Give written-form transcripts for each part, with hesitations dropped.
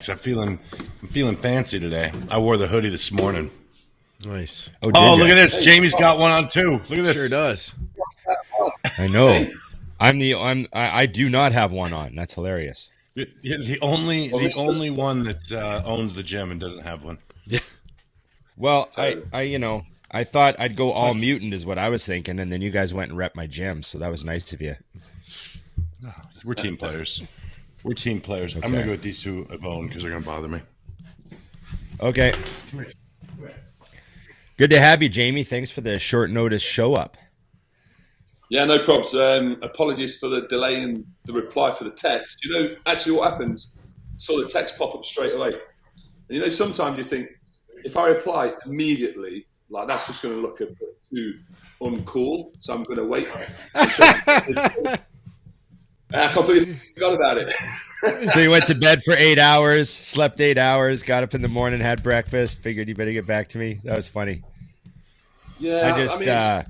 Thanks. I'm feeling fancy today. I wore the hoodie this morning. Nice. Oh, look at this. Jamie's got one on too. Look at this. Sure does. I know. I do not have one on. That's hilarious. The only one that owns the gym and doesn't have one. Yeah. Well, I thought I'd go all mutant is what I was thinking, and then you guys went and repped my gym, so that was nice of you. We're team players. Okay. I'm going to go with these two at bone because they're going to bother me. Okay. Good to have you, Jamie. Thanks for the short notice show up. Yeah, no props. Apologies for the delay in the reply for the text. You know, actually what happened, saw the text pop up straight away. And, you know, sometimes you think, if I reply immediately, like that's just going to look a bit too uncool, so I'm going to wait. I completely forgot about it. So you went to bed for 8 hours, slept 8 hours, got up in the morning, had breakfast, figured you better get back to me. That was funny. Yeah,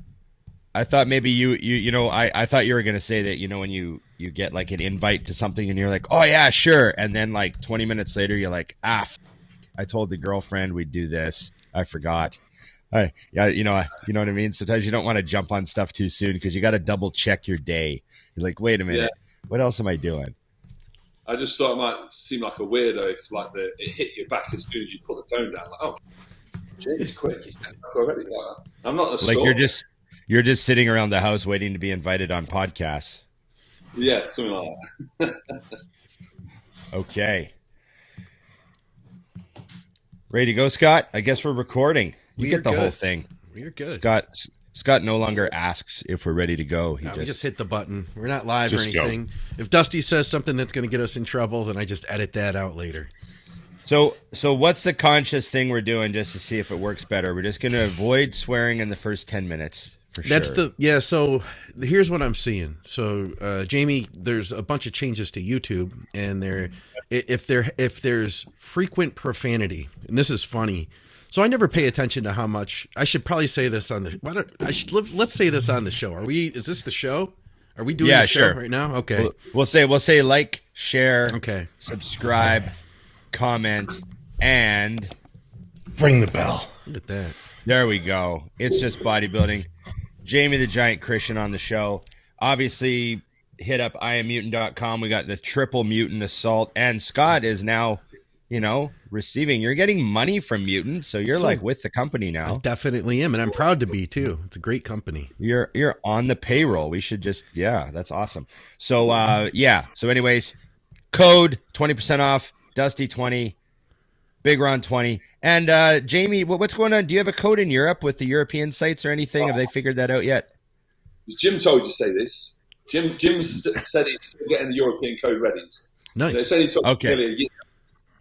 I thought maybe I thought you were going to say that, you know, when you get like an invite to something and you're like, oh yeah, sure. And then like 20 minutes later, you're like, I told the girlfriend we'd do this. I forgot. You know what I mean? Sometimes you don't want to jump on stuff too soon because you got to double check your day. You're like, wait a minute, what else am I doing? I just thought it might seem like a weirdo if like it hit your back as soon as you put the phone down. Like, oh, Jamie's quick. He's back already. Like, I'm not the sort. Like you're just sitting around the house waiting to be invited on podcasts. Yeah, something like that. Okay. Ready to go, Scott? I guess we're recording. You get the whole thing. We're good. Scott no longer asks if we're ready to go. We just hit the button. We're not live or anything. Go. If Dusty says something that's going to get us in trouble, then I just edit that out later. So what's the conscious thing we're doing just to see if it works better? We're just going to avoid swearing in the first 10 mintes. So here's what I'm seeing. So Jamie, there's a bunch of changes to YouTube, and if there's frequent profanity, and this is funny. So I never pay attention to how much. I should probably say this on the. Let's say this on the show. Is this the show? Are we doing the show right now? Okay. We'll say like, share, okay, subscribe, comment, and ring the bell. Look at that. There we go. It's just bodybuilding. Jamie the Giant Christian on the show. Obviously, hit up IamMutant.com. We got the triple mutant assault, and Scott is now, receiving. You're getting money from Mutant, so you're like with the company now. I definitely am, and I'm proud to be too. It's a great company. You're on the payroll. We should just that's awesome. So So anyways, code 20% off. Dusty 20. Big Ron 20. And Jamie, what's going on? Do you have a code in Europe with the European sites or anything? Have they figured that out yet? Jim told you to say this. Jim said he's still getting the European code ready. Nice. They said he took nearly a year.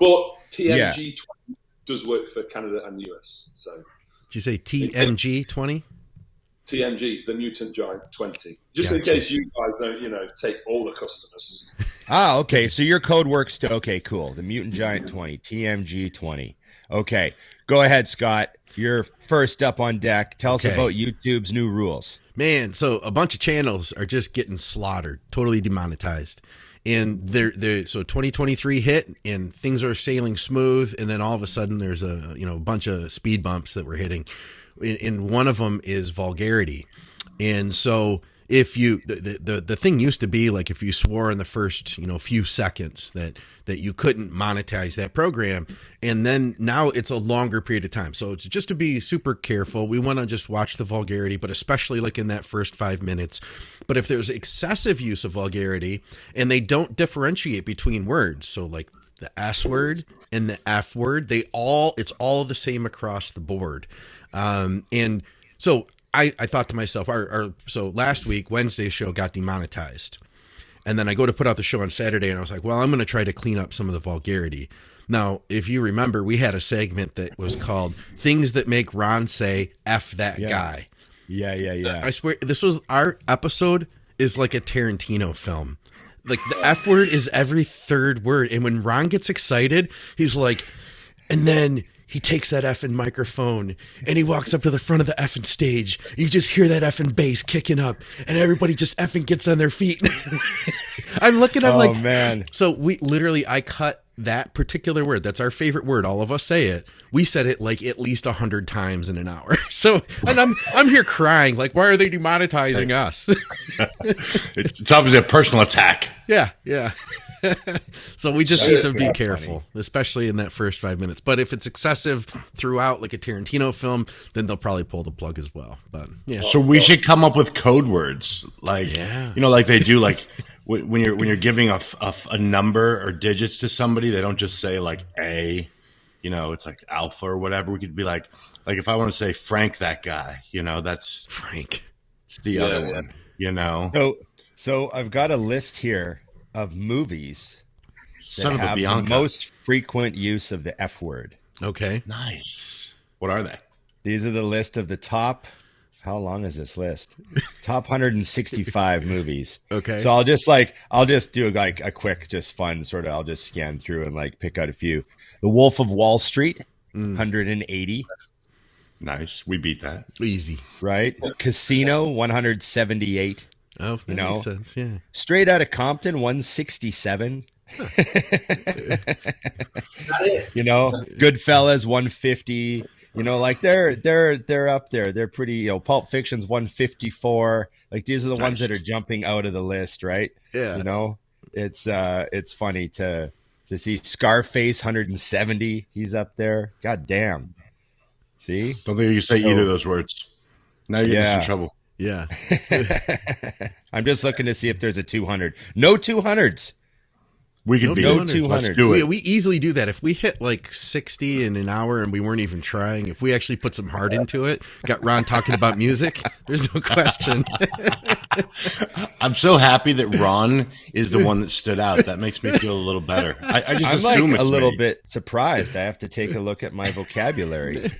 But TMG 20 does work for Canada and US. So did you say TMG 20? TMG, the Mutant Giant 20. Just in case you guys don't, take all the customers. Okay. So your code works too. Okay, cool. The Mutant Giant 20, TMG 20. Okay. Go ahead, Scott. You're first up on deck. Tell us about YouTube's new rules. Man, so a bunch of channels are just getting slaughtered, totally demonetized. And so 2023 hit and things are sailing smooth. And then all of a sudden there's a bunch of speed bumps that we're hitting. And one of them is vulgarity. And so if you, the thing used to be like if you swore in the first, few seconds that you couldn't monetize that program. And then now it's a longer period of time. So just to be super careful, we want to just watch the vulgarity, but especially like in that first 5 minutes. But if there's excessive use of vulgarity and they don't differentiate between words, so like the S word and the F word, it's all the same across the board. And so I thought to myself, so last week, Wednesday's show got demonetized. And then I go to put out the show on Saturday and I was like, well, I'm going to try to clean up some of the vulgarity. Now, if you remember, we had a segment that was called Things That Make Ron Say F That Guy. Yeah. I swear, our episode is like a Tarantino film. Like the F word is every third word. And when Ron gets excited, he's like, and then he takes that effing microphone and he walks up to the front of the effing stage. You just hear that effing bass kicking up and everybody just effing gets on their feet. I'm looking, I'm like, man. So I cut that particular word, that's our favorite word. All of us say it. We said it like at least 100 times in an hour. So, and I'm here crying. Like, why are they demonetizing us? It's obviously a personal attack. Yeah. So we just need to be careful, especially in that first 5 minutes. But if it's excessive throughout, like a Tarantino film, then they'll probably pull the plug as well. But yeah. So we should come up with code words, like like they do, like when you're giving a number or digits to somebody, they don't just say like A, it's like alpha or whatever. We could be like if I want to say Frank, that guy, that's Frank. It's the other one, So I've got a list here of movies Son that of a have Bianca. the most frequent use of the F word. Okay. Nice. What are they? These are the list of the top. How long is this list? Top 165 movies. Okay. So I'll just do like a quick, just fun sort of. I'll just scan through and like pick out a few. The Wolf of Wall Street, 180. Nice. We beat that. Easy. Right. Casino, 178. Oh, that makes sense. Yeah. Straight Outta Compton, 167. Goodfellas, 150. Like they're up there. They're pretty. Pulp Fiction's 154. Like these are the ones that are jumping out of the list, right? Yeah. It's funny to see Scarface, 170. He's up there. God damn. See? Don't think you can say either of those words. Now you're getting us in trouble. Yeah. I'm just looking to see if there's a 200. No 200s. We could be no 200s. Let's do it. We easily do that. If we hit like 60 in an hour and we weren't even trying, if we actually put some heart into it, got Ron talking about music, there's no question. I'm so happy that Ron is the one that stood out. That makes me feel a little better. I just assume like it's a little me. bit surprised. I have to take a look at my vocabulary.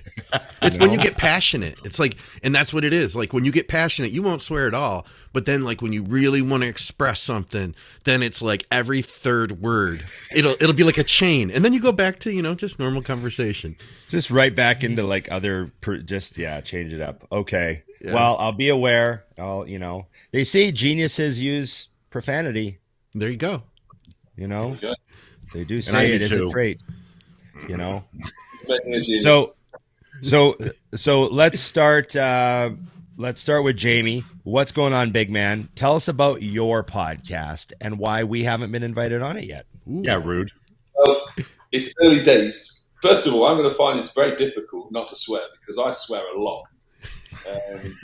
It's when you get passionate. It's like, and that's what it is. Like when you get passionate, you won't swear at all. But then like when you really want to express something, then it's like every third word, it'll be like a chain. And then you go back to, just normal conversation. Just right back into like change it up. Okay. Yeah. Well, I'll be aware. They say geniuses use profanity. There you go. They do say it is a trait. So let's start. Let's start with Jamie. What's going on, big man? Tell us about your podcast and why we haven't been invited on it yet. Ooh. Yeah, rude. Well, it's early days. First of all, I'm going to find it's very difficult not to swear because I swear a lot.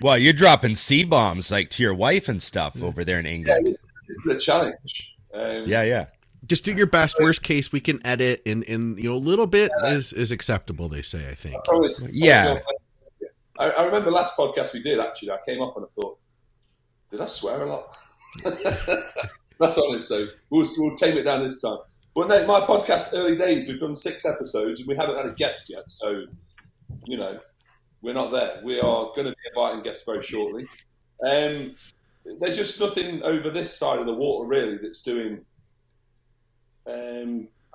Well, you're dropping C-bombs like to your wife and stuff over there in England. Yeah, it's a challenge. Yeah. Just do your best. Worst case, we can edit in a little bit is acceptable. They say, I think. I remember last podcast we did. Actually, I came off and I thought, did I swear a lot? That's honest. So we'll tame it down this time. But no, my podcast, early days. We've done 6 episodes and we haven't had a guest yet. So we're not there. We are going to be inviting guests very shortly. There's just nothing over this side of the water really that's doing.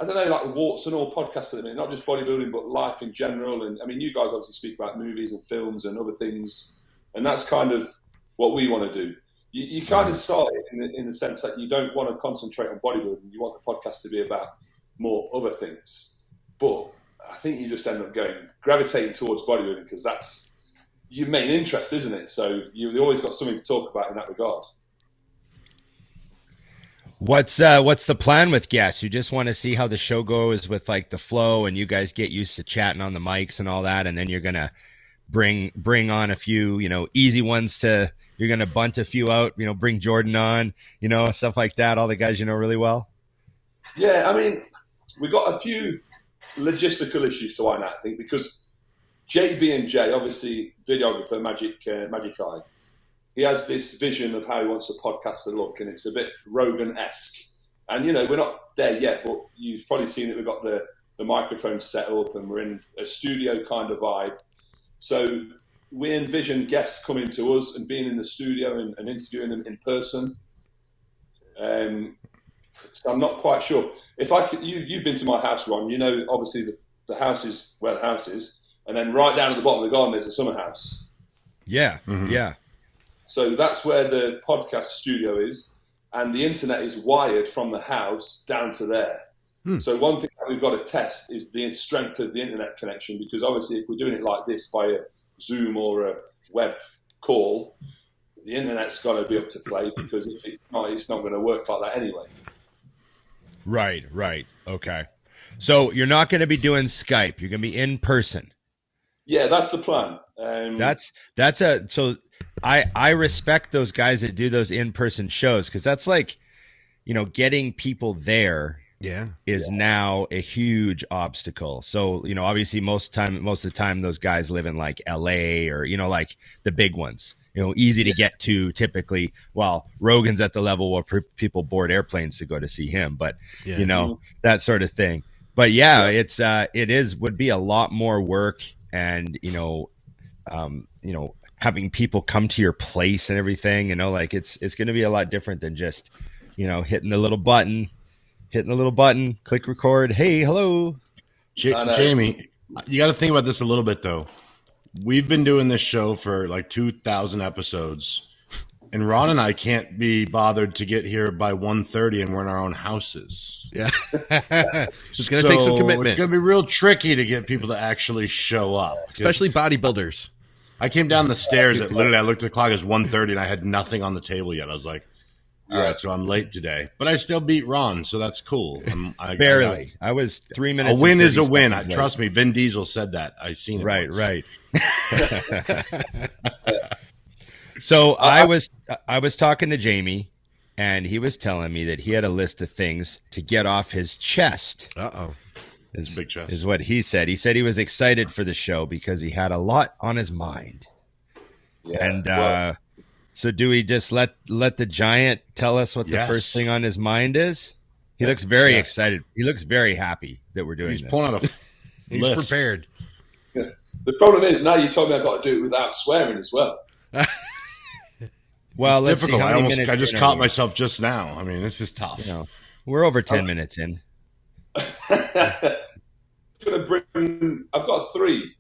I don't know, like warts and all podcasts at the minute, not just bodybuilding, but life in general. And I mean, you guys obviously speak about movies and films and other things, and that's kind of what we want to do. You kind of start in the sense that you don't want to concentrate on bodybuilding. You want the podcast to be about more other things. But I think you just end up gravitating towards bodybuilding because that's your main interest, isn't it? So you've always got something to talk about in that regard. What's the plan with guests? You just want to see how the show goes with like the flow, and you guys get used to chatting on the mics and all that, and then you're gonna bring on a few, easy ones to. You're gonna bunt a few out, bring Jordan on, stuff like that. All the guys you know really well. Yeah, I mean, we got a few logistical issues to iron out, I think, because JB&J, obviously videographer, Magic Eye. He has this vision of how he wants a podcast to look, and it's a bit Rogan-esque. And, we're not there yet, but you've probably seen that we've got the microphone set up and we're in a studio kind of vibe. So we envision guests coming to us and being in the studio and interviewing them in person. So I'm not quite sure. If I could, you've been to my house, Ron, obviously the house is where the house is. And then right down at the bottom of the garden, there's a summer house. Yeah, yeah. So that's where the podcast studio is, and the internet is wired from the house down to there. So one thing that we've got to test is the strength of the internet connection, because obviously if we're doing it like this via Zoom or a web call, the internet's got to be up to play, because if it's not going to work like that anyway. Right. Okay. So you're not going to be doing Skype. You're going to be in person. Yeah, that's the plan. So I respect those guys that do those in-person shows, because that's like, getting people there is now a huge obstacle. So, obviously most of the time those guys live in like LA or, like the big ones, easy to get to typically. Well, Rogan's at the level where people board airplanes to go to see him, but that sort of thing. But would be a lot more work, and, having people come to your place and everything, it's going to be a lot different than just, hitting the little button, click record. Hey, hello. Jamie, you got to think about this a little bit though. We've been doing this show for like 2,000 episodes, and Ron and I can't be bothered to get here by 1:30, and we're in our own houses. Yeah. It's going to take some commitment. It's going to be real tricky to get people to actually show up. Especially bodybuilders. I came down the stairs I looked at the clock, it was 1:30, and I had nothing on the table yet. I was like, all right, so I'm late today. But I still beat Ron, so that's cool. Barely. I was 3 minutes. A win is a win. Trust me, Vin Diesel said that. I seen it. Right, once. right. So I was talking to Jamie, and he was telling me that he had a list of things to get off his chest. His big chest is what he said. He said he was excited for the show because he had a lot on his mind. Yeah, and so do we just let the giant tell us what the first thing on his mind is? He looks very excited. He looks very happy that we're doing this. He's pulling out a He's prepared. Yeah. The problem is now you told me I've got to do it without swearing as well. Well, it's difficult. I just caught myself just now. I mean, this is tough. We're over 10 minutes in. I've got three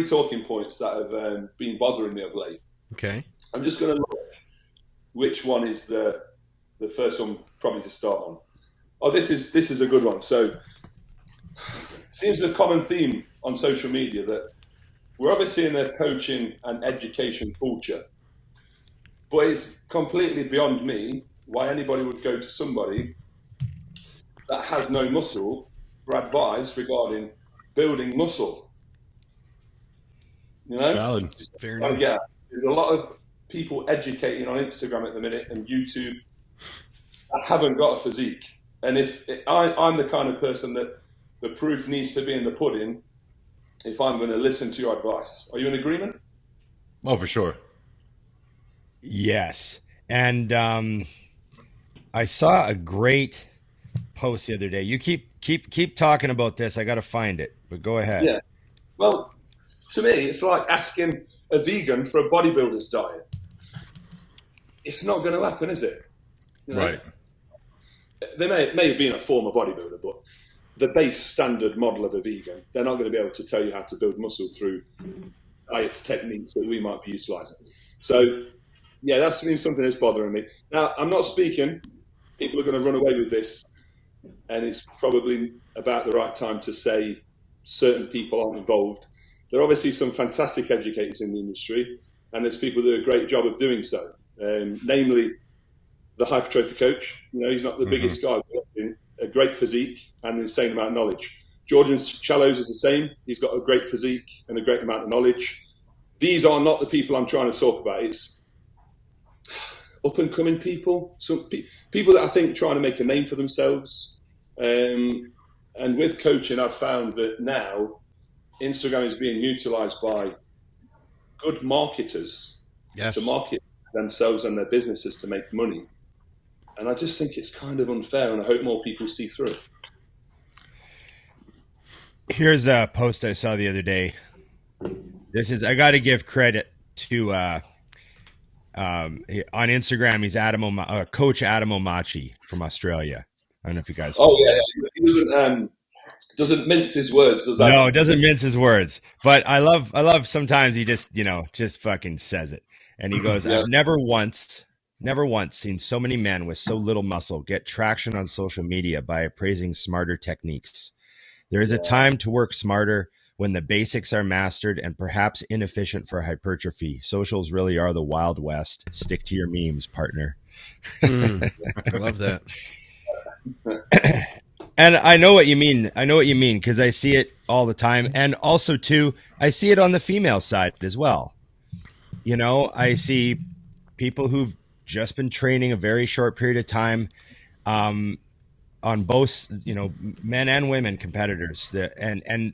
talking points that have been bothering me of late. Okay. I'm just going to look which one is the first one probably to start on. Oh, this is a good one. So it seems a common theme on social media that we're obviously in a coaching and education culture, but it's completely beyond me why anybody would go to somebody that has no muscle for advice regarding building muscle. Valid. Fair enough. Yeah, there's a lot of people educating on Instagram at the minute and YouTube that haven't got a physique. And if I'm the kind of person that the proof needs to be in the pudding, if I'm going to listen to your advice. Are you in agreement? Oh, for sure. Yes. And I saw a great post the other day. You keep talking about this. I got to find it, but go ahead. Yeah. Well, to me, it's like asking a vegan for a bodybuilder's diet. It's not going to happen, is it? Right. They may have been a former bodybuilder, but the base standard model of a vegan, they're not going to be able to tell you how to build muscle through diet techniques that we might be utilising. So, yeah, that's been something that's bothering me. Now, I'm not speaking. People are going to run away with this, and it's probably about the right time to say certain people aren't involved. There are obviously some fantastic educators in the industry, and there's people that do a great job of doing so. Namely, the hypertrophy coach. He's not the biggest guy, but a great physique and an insane amount of knowledge. Jordan Challows is the same. He's got a great physique and a great amount of knowledge. These are not the people I'm trying to talk about. It's up-and-coming people, some people that I think are trying to make a name for themselves. And with coaching, I've found that now Instagram is being utilised by good marketers to market themselves and their businesses to make money. And I just think it's kind of unfair, and I hope more people see through it. Here's a post I saw the other day. I got to give credit to on Instagram. He's Coach Adam Omachi from Australia. I don't know if you guys. Oh yeah, he doesn't mince his words. Does no, it doesn't mince his words. But I love sometimes he just fucking says it, and he goes, "I've never once never once seen so many men with so little muscle get traction on social media by appraising smarter techniques. There is a time to work smarter when the basics are mastered and perhaps inefficient for hypertrophy. Socials really are the Wild West. Stick to your memes, partner. I love that. And I know what you mean. I know what you mean because I see it all the time. And also, too, I see it on the female side as well. You know, I see people who've just been training a very short period of time on both, you know, men and women competitors. And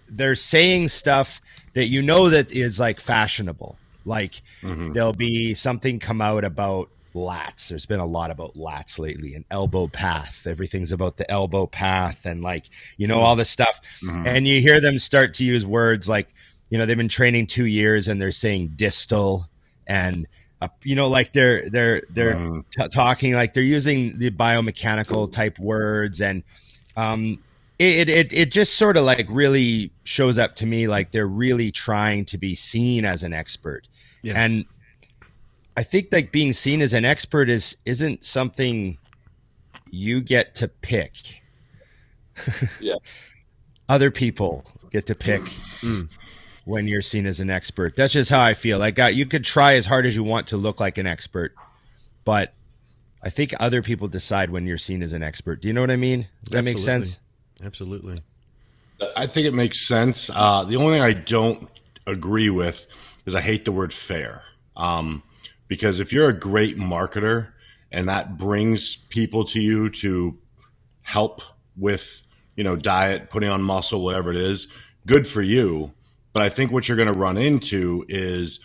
they're saying stuff that you know that is like fashionable. Like there'll be something come out about lats. There's been a lot about lats lately, and elbow path. Everything's about the elbow path and like, you know, all this stuff. And you hear them start to use words like, you know, they've been training 2 years and they're saying distal and, you know, like they're talking like they're using the biomechanical type words. And it just sort of like really shows up to me like they're really trying to be seen as an expert. Yeah. And I think like being seen as an expert isn't something you get to pick. Yeah. Other people get to pick when you're seen as an expert. That's just how I feel. Like you could try as hard as you want to look like an expert, but I think other people decide when you're seen as an expert. Do you know what I mean? Does that make sense? Absolutely. I think it makes sense. The only thing I don't agree with is I hate the word fair. Because if you're a great marketer and that brings people to you to help with, you know, diet, putting on muscle, whatever it is, good for you. But I think what you're going to run into is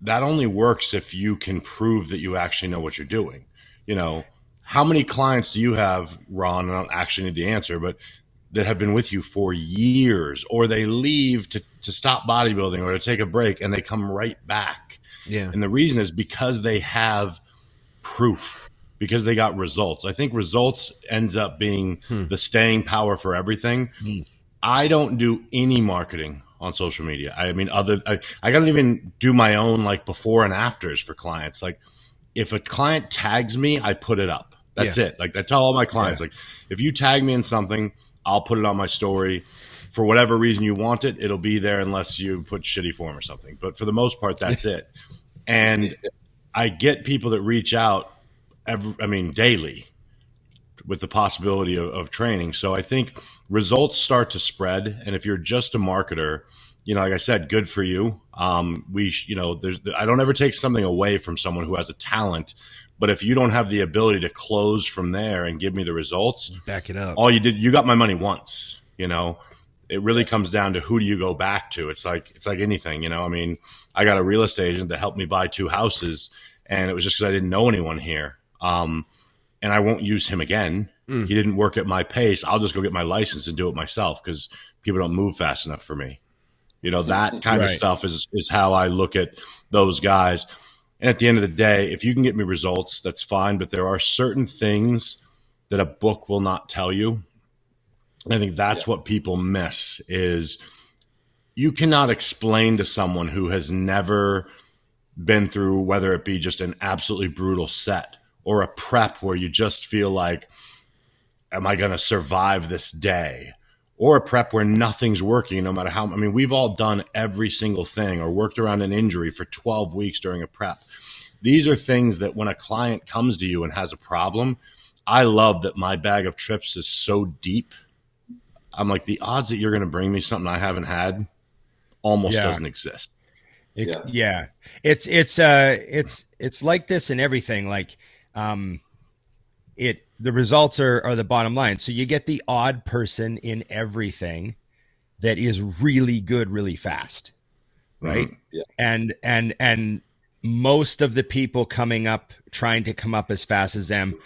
that only works if you can prove that you actually know what you're doing. You know, how many clients do you have, Ron? I don't actually need the answer, but that have been with you for years, or they leave to stop bodybuilding or to take a break and they come right back. Yeah. And the reason is because they have proof, because they got results. I think results ends up being the staying power for everything. I don't do any marketing on social media. I mean, I don't even do my own like before and afters for clients. Like if a client tags me, I put it up. That's it. Like I tell all my clients, like if you tag me in something, I'll put it on my story. For whatever reason you want it, it'll be there unless you put shitty form or something. But for the most part, that's it. And I get people that reach out daily with the possibility of training. So I think results start to spread. And if you're just a marketer, you know, like I said, good for you. I don't ever take something away from someone who has a talent. But if you don't have the ability to close from there and give me the results, back it up. All you did, you got my money once, you know. It really comes down to who do you go back to. It's like anything, you know. I mean, I got a real estate agent that helped me buy 2 houses, and it was just because I didn't know anyone here. And I won't use him again. He didn't work at my pace. I'll just go get my license and do it myself because people don't move fast enough for me. You know, that kind of stuff is how I look at those guys. And at the end of the day, if you can get me results, that's fine. But there are certain things that a book will not tell you. And I think that's what people miss is you cannot explain to someone who has never been through, whether it be just an absolutely brutal set or a prep where you just feel like, am I going to survive this day? Or a prep where nothing's working, no matter how. I mean, we've all done every single thing or worked around an injury for 12 weeks during a prep. These are things that when a client comes to you and has a problem, I love that my bag of trips is so deep. I'm like, the odds that you're going to bring me something I haven't had almost doesn't exist. It's like this in everything. Like, the results are the bottom line. So you get the odd person in everything that is really good, really fast. Right. Yeah. And most of the people trying to come up as fast as them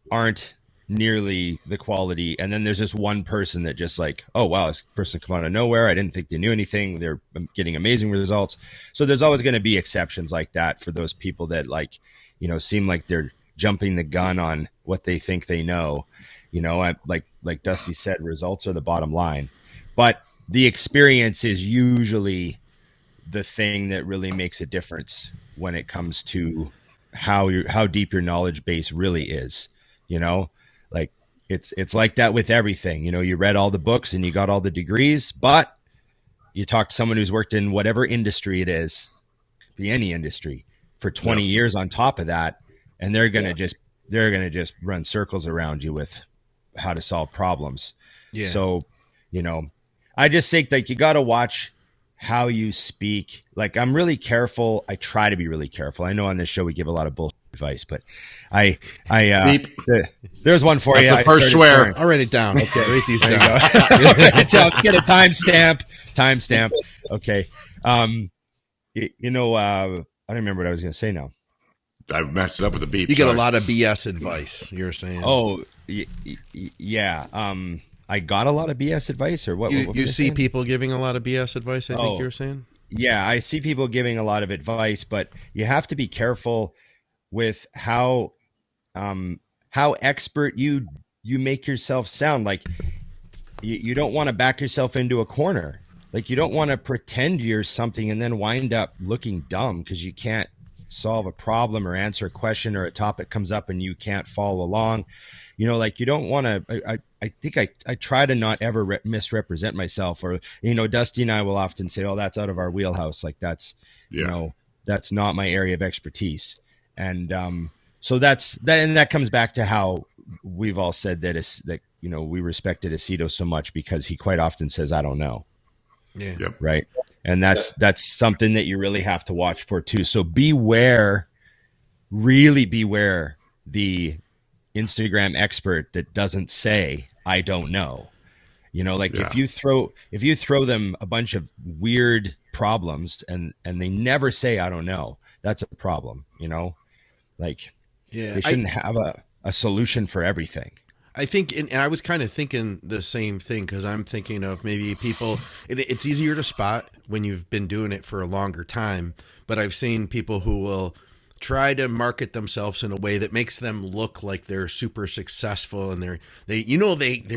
aren't nearly the quality. And then there's this one person that just like, oh, wow, this person come out of nowhere. I didn't think they knew anything. They're getting amazing results. So there's always going to be exceptions like that for those people that like, you know, seem like they're jumping the gun on what they think they know. You know, like Dusty said, results are the bottom line. But the experience is usually the thing that really makes a difference when it comes to how deep your knowledge base really is, you know, like it's like that with everything. You know, you read all the books and you got all the degrees, but you talk to someone who's worked in whatever industry it is, could be any industry, for 20 years on top of that, and they're gonna just run circles around you with how to solve problems. Yeah. So, you know, I just think like you got to watch how you speak. Like, I'm really careful. I try to be really careful. I know on this show we give a lot of bullshit advice, but there's one for you. That's the first swear. Swearing. I'll write it down. Okay, write these down. Get a timestamp. Okay. You know, I don't remember what I was going to say now. I messed it up with the beep. You get a lot of BS advice. You're saying? Oh, yeah. I got a lot of BS advice, or what? You see people giving a lot of BS advice. I think you were saying. Yeah, I see people giving a lot of advice, but you have to be careful with how expert you make yourself sound. Like you don't want to back yourself into a corner. Like you don't want to pretend you're something and then wind up looking dumb because you can't solve a problem or answer a question, or a topic comes up and you can't follow along. You know, like you don't want to, I think I try to not ever misrepresent myself, or, you know, Dusty and I will often say, oh, that's out of our wheelhouse. Like that's, you know, that's not my area of expertise. And so that comes back to how we've all said that, you know, we respected Aceto so much because he quite often says, I don't know. Yeah. Yep. Right. And that's something that you really have to watch for too. So really beware the Instagram expert that doesn't say, I don't know. You know, like if you throw them a bunch of weird problems and they never say, I don't know, that's a problem, you know, like they shouldn't have a solution for everything. I think, and I was kind of thinking the same thing, because I'm thinking of maybe people, it's easier to spot when you've been doing it for a longer time, but I've seen people who will try to market themselves in a way that makes them look like they're super successful, and they're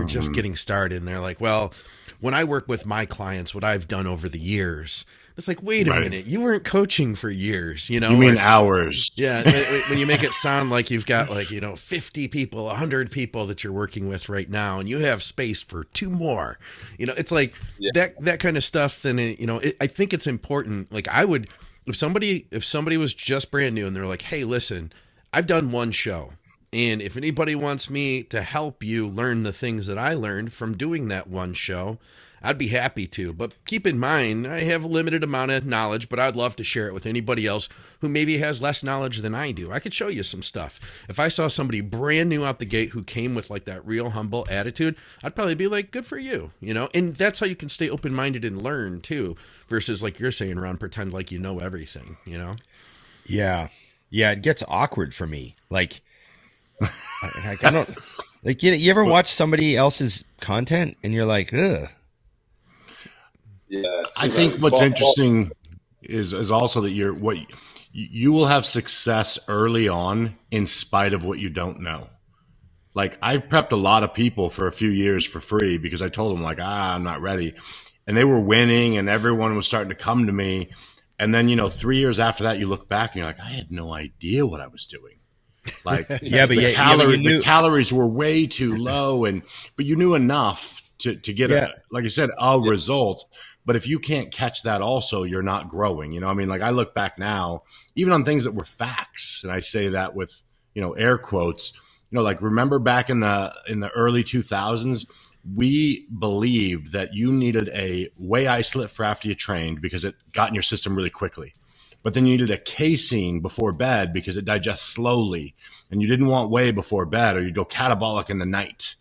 just getting started, and they're like, well, when I work with my clients, what I've done over the years, it's like, wait a minute, you weren't coaching for years, you know? You mean hours. Yeah. When you make it sound like you've got 50 people, 100 people that you're working with right now, and you have space for 2 more, you know, it's like that kind of stuff. Then, I think it's important. Like I would, if somebody was just brand new and they're like, hey, listen, I've done one show, and if anybody wants me to help you learn the things that I learned from doing that one show, I'd be happy to. But keep in mind, I have a limited amount of knowledge, but I'd love to share it with anybody else who maybe has less knowledge than I do. I could show you some stuff. If I saw somebody brand new out the gate who came with like that real humble attitude, I'd probably be like, good for you, you know? And that's how you can stay open-minded and learn too, versus like you're saying, Ron, pretend like you know everything, you know? Yeah. Yeah, it gets awkward for me. Like I don't, like, you ever watch somebody else's content and you're like, ugh. Yeah, I think what's interesting is also that you will have success early on in spite of what you don't know. Like I've prepped a lot of people for a few years for free because I told them like, I'm not ready. And they were winning and everyone was starting to come to me. And then, 3 years after that, you look back and you're like, I had no idea what I was doing. Like, the calories were way too low, but you knew enough to get like I said, a result. But if you can't catch that also, you're not growing. I mean, like I look back now, even on things that were facts, and I say that with, air quotes, like remember back in the early 2000s, we believed that you needed a whey isolate for after you trained because it got in your system really quickly. But then you needed a casein before bed because it digests slowly. And you didn't want whey before bed or you'd go catabolic in the night.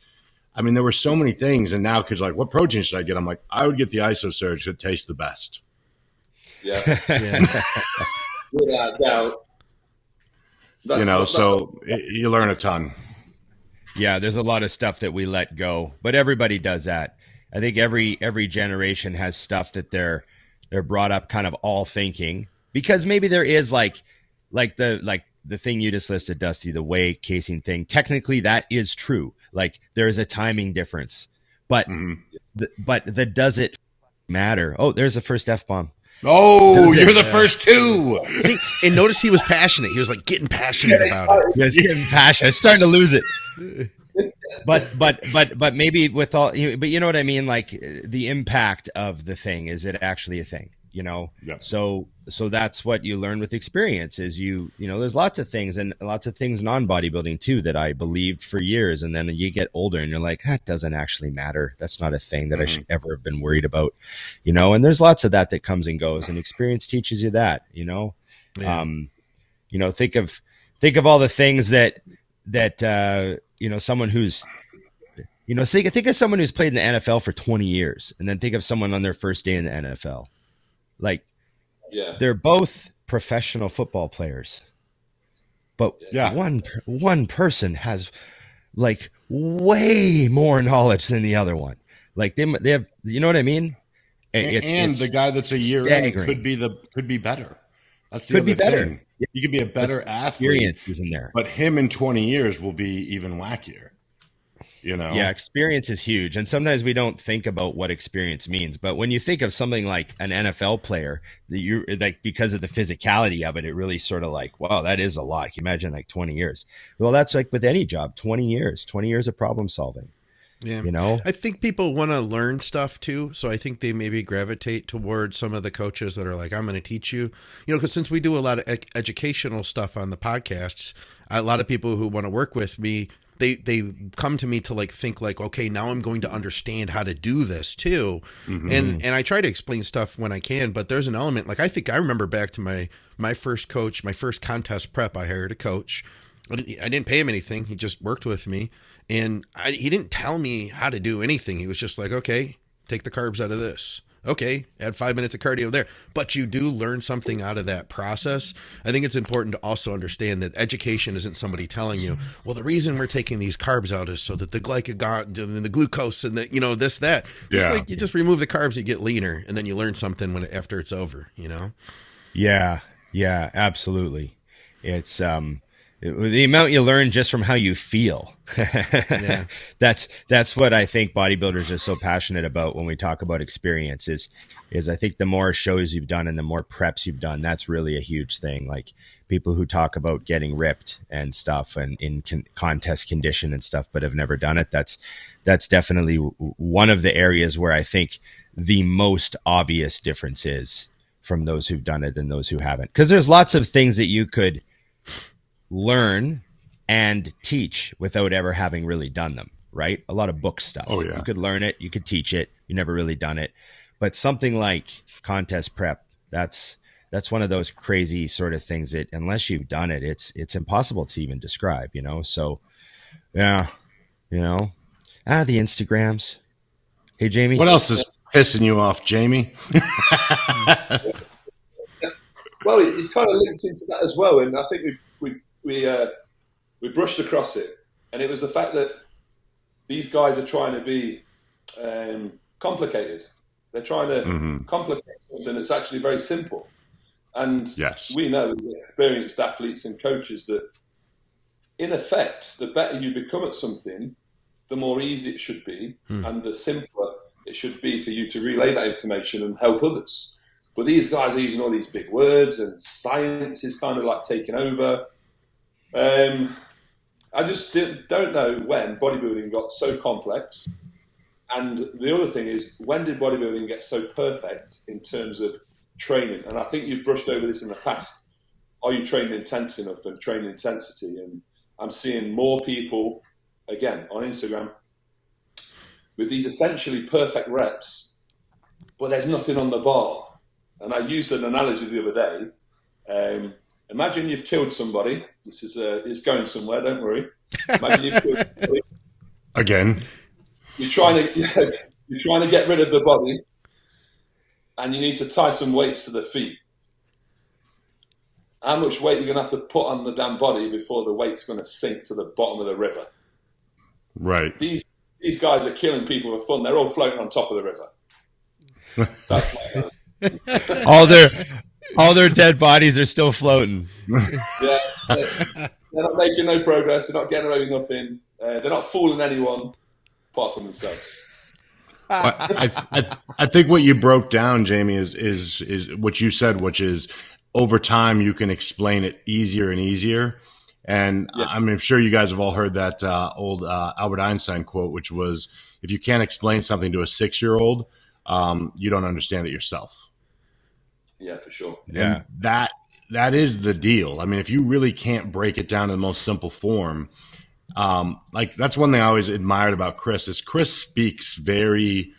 I mean, there were so many things. And now kids are like, what protein should I get? I'm like, I would get the IsoSurge. It tastes the best. Yeah. Without doubt. You learn a ton. Yeah, there's a lot of stuff that we let go, but everybody does that. I think every generation has stuff that they're brought up kind of all thinking, because maybe there is like the thing you just listed, Dusty, the whey casein thing. Technically, that is true. Like there is a timing difference, but but does it matter? Oh, there's the first F-bomb. Oh, you're the first two. See, and notice he was passionate. He was like getting passionate about it. Yeah, it's getting passionate. It's starting to lose it. But maybe with all, but you know what I mean? Like the impact of the thing, is it actually a thing? You know? Yeah. So that's what you learn with experience is there's lots of things non-bodybuilding too that I believed for years. And then you get older and you're like, that doesn't actually matter. That's not a thing that I should ever have been worried about, and there's lots of that comes and goes, and experience teaches you that, Yeah. Think of all the things that someone who's, think of someone who's played in the NFL for 20 years and then think of someone on their first day in the NFL. Like, they're both professional football players, but one person has like way more knowledge than the other one. Like they have, you know what I mean? It's the guy that's a year in could be better. That's the other thing. You could be a better athlete. Experience is in there, but him in 20 years will be even wackier. Yeah, experience is huge. And sometimes we don't think about what experience means. But when you think of something like an NFL player, you like, because of the physicality of it, it really sort of like, wow, that is a lot. Can you imagine like 20 years? Well, that's like with any job, 20 years of problem solving. Yeah. I think people want to learn stuff too. So I think they maybe gravitate towards some of the coaches that are like, I'm going to teach you, because since we do a lot of educational stuff on the podcasts, a lot of people who want to work with me, they come to me to like think like, okay, now I'm going to understand how to do this too. Mm-hmm. And I try to explain stuff when I can, but there's an element, like I think I remember back to my first coach, my first contest prep, I hired a coach. I didn't pay him anything. He just worked with me, and he didn't tell me how to do anything. He was just like, okay, take the carbs out of this. Okay, add 5 minutes of cardio there. But you do learn something out of that process. I think it's important to also understand that education isn't somebody telling you, well, the reason we're taking these carbs out is so that the glycagon and the glucose and the, this, that. Just like you just remove the carbs, you get leaner, and then you learn something after it's over, Yeah, absolutely. It's the amount you learn just from how you feel. Yeah. That's what I think bodybuilders are so passionate about when we talk about experience is I think the more shows you've done and the more preps you've done, that's really a huge thing. Like people who talk about getting ripped and stuff and in contest condition and stuff, but have never done it. That's definitely one of the areas where I think the most obvious difference is from those who've done it and those who haven't. Because there's lots of things that you could learn and teach without ever having really done them, right? A lot of book stuff. Oh, yeah. You could learn it, you could teach it, you never really done it. But something like contest prep, that's one of those crazy sort of things that unless you've done it, it's impossible to even describe, So yeah, the Instagrams. Hey Jamie. What else is pissing you off, Jamie? Well, it's kind of linked into that as well, and I think we brushed across it, and it was the fact that these guys are trying to be complicated. They're trying to complicate something that's actually very simple. And we know as experienced athletes and coaches that, in effect, the better you become at something, the more easy it should be, and the simpler it should be for you to relay that information and help others. But these guys are using all these big words, and science is kind of like taking over. I just don't know when bodybuilding got so complex. And the other thing is, when did bodybuilding get so perfect in terms of training? And I think you've brushed over this in the past. Are you training intense enough and training intensity? And I'm seeing more people, again, on Instagram, with these essentially perfect reps, but there's nothing on the bar. And I used an analogy the other day. Imagine you've killed somebody. This is it's going somewhere, don't worry. Imagine you've killed somebody. Again. You're trying to get rid of the body, and you need to tie some weights to the feet. How much weight are you going to have to put on the damn body before the weight's going to sink to the bottom of the river? Right. These guys are killing people for fun. They're all floating on top of the river. That's my all their dead bodies are still floating. Yeah, they're not making no progress. They're not getting away with nothing. They're not fooling anyone apart from themselves. I think what you broke down, Jamie, is what you said, which is over time you can explain it easier and easier. And I'm sure you guys have all heard that old Albert Einstein quote, which was, if you can't explain something to a 6-year-old, you don't understand it yourself. Yeah, for sure. Yeah. And that is the deal. I mean, if you really can't break it down to the most simple form, like that's one thing I always admired about Chris is Chris speaks very,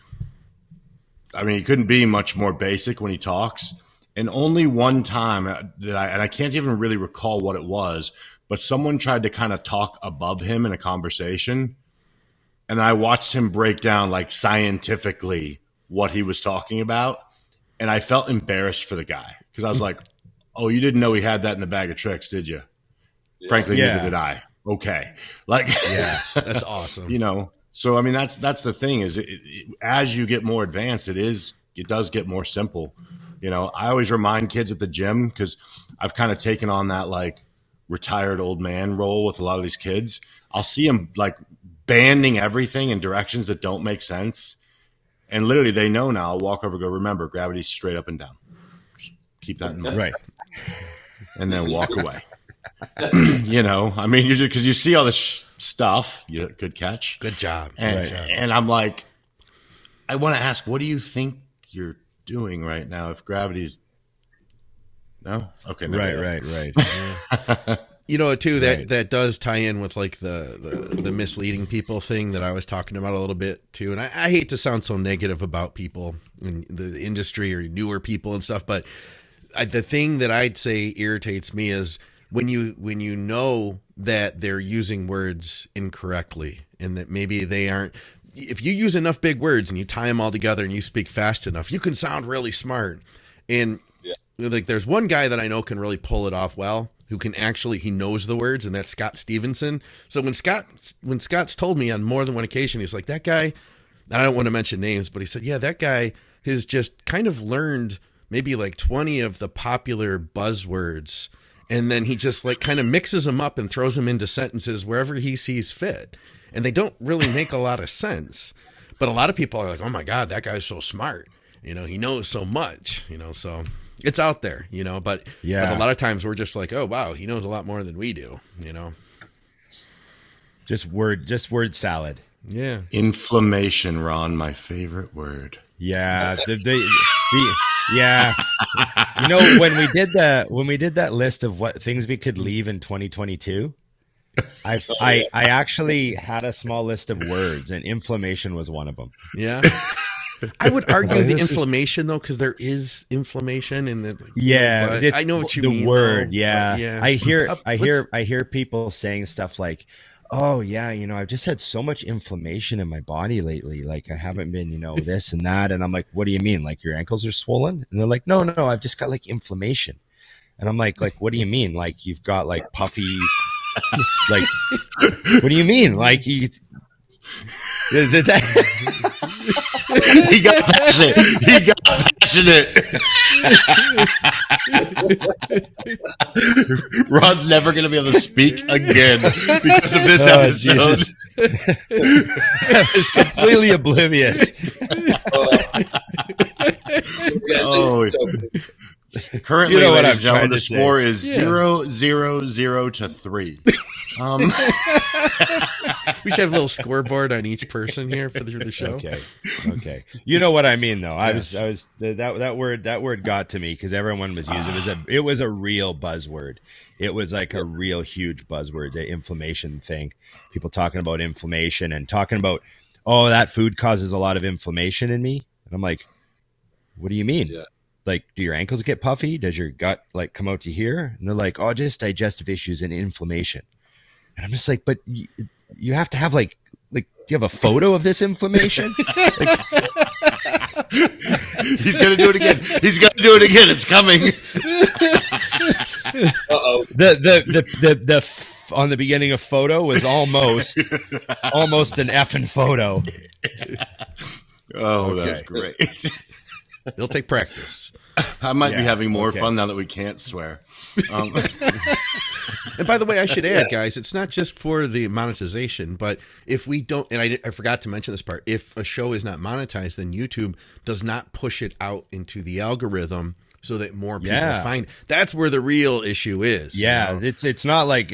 I mean, he couldn't be much more basic when he talks. And only one time that I can't even really recall what it was, but someone tried to kind of talk above him in a conversation. And I watched him break down like scientifically what he was talking about. And I felt embarrassed for the guy because I was like, oh, you didn't know he had that in the bag of tricks, did you? Yeah. Frankly, neither did I. Okay. Like, yeah, that's awesome. You know, so, I mean, that's the thing is as you get more advanced, it does get more simple. You know, I always remind kids at the gym because I've kind of taken on that like retired old man role with a lot of these kids. I'll see them like banding everything in directions that don't make sense. And literally they know now. I'll walk over and go, remember, gravity's straight up and down. Just keep that in mind. Right. And then walk away. You know, I mean, because you see all this stuff. Good catch. Good job. And I'm like, I want to ask, what do you think you're doing right now if gravity's no? Okay. Right. You know, too, that does tie in with like the misleading people thing that I was talking about a little bit too. And I hate to sound so negative about people in the industry or newer people and stuff, but the thing that I'd say irritates me is when you know that they're using words incorrectly and that maybe they aren't. If you use enough big words and you tie them all together and you speak fast enough, you can sound really smart. And like, there's one guy that I know can really pull it off well, who can actually, he knows the words, and that's Scott Stevenson. So when Scott's told me on more than one occasion, he's like, that guy, and I don't want to mention names, but he said, yeah, that guy has just kind of learned maybe like 20 of the popular buzzwords. And then he just like kind of mixes them up and throws them into sentences wherever he sees fit. And they don't really make a lot of sense. But a lot of people are like, oh my God, that guy's so smart. You know, he knows so much, you know, so it's out there, you know, but a lot of times we're just like, oh, wow, he knows a lot more than we do, you know. Just word salad. Yeah. Inflammation, Ron, my favorite word. Yeah. Yeah. You know, when we did that list of what things we could leave in 2022, I actually had a small list of words, and inflammation was one of them. Yeah. I would argue the inflammation though, because there is inflammation in the I know what you mean. The word, though, yeah. I hear people saying stuff like, "Oh yeah, you know, I've just had so much inflammation in my body lately. Like I haven't been, you know, this and that." And I'm like, "What do you mean? Like your ankles are swollen?" And they're like, "No, I've just got like inflammation." And I'm like, what do you mean? Like you've got like puffy, like what do you mean? Like you. Is it that? He got passionate. Ron's never going to be able to speak again because of this episode. It's completely oblivious. Currently, you know what I'm trying to say. The score is 0-0-0 to 3. We should have a little scoreboard on each person here for the show. Okay. You know what I mean, though. Yes. I was that word got to me because everyone was using it. Was a real buzzword. It was like a real huge buzzword. The inflammation thing. People talking about inflammation and talking about, oh, that food causes a lot of inflammation in me. And I'm like, what do you mean? Yeah. Like, do your ankles get puffy? Does your gut like come out to here? And they're like, oh, just digestive issues and inflammation. And I'm just like, but you have to have like, do you have a photo of this inflammation? Like, he's going to do it again. It's coming. Uh-oh. The on the beginning of photo was almost an effing photo. Oh, okay. That was great. It'll take practice. I might be having more fun now that we can't swear. And by the way, I should add, guys, it's not just for the monetization, but if we don't, and I forgot to mention this part, if a show is not monetized, then YouTube does not push it out into the algorithm so that more people find. That's where the real issue is. Yeah, you know? it's not like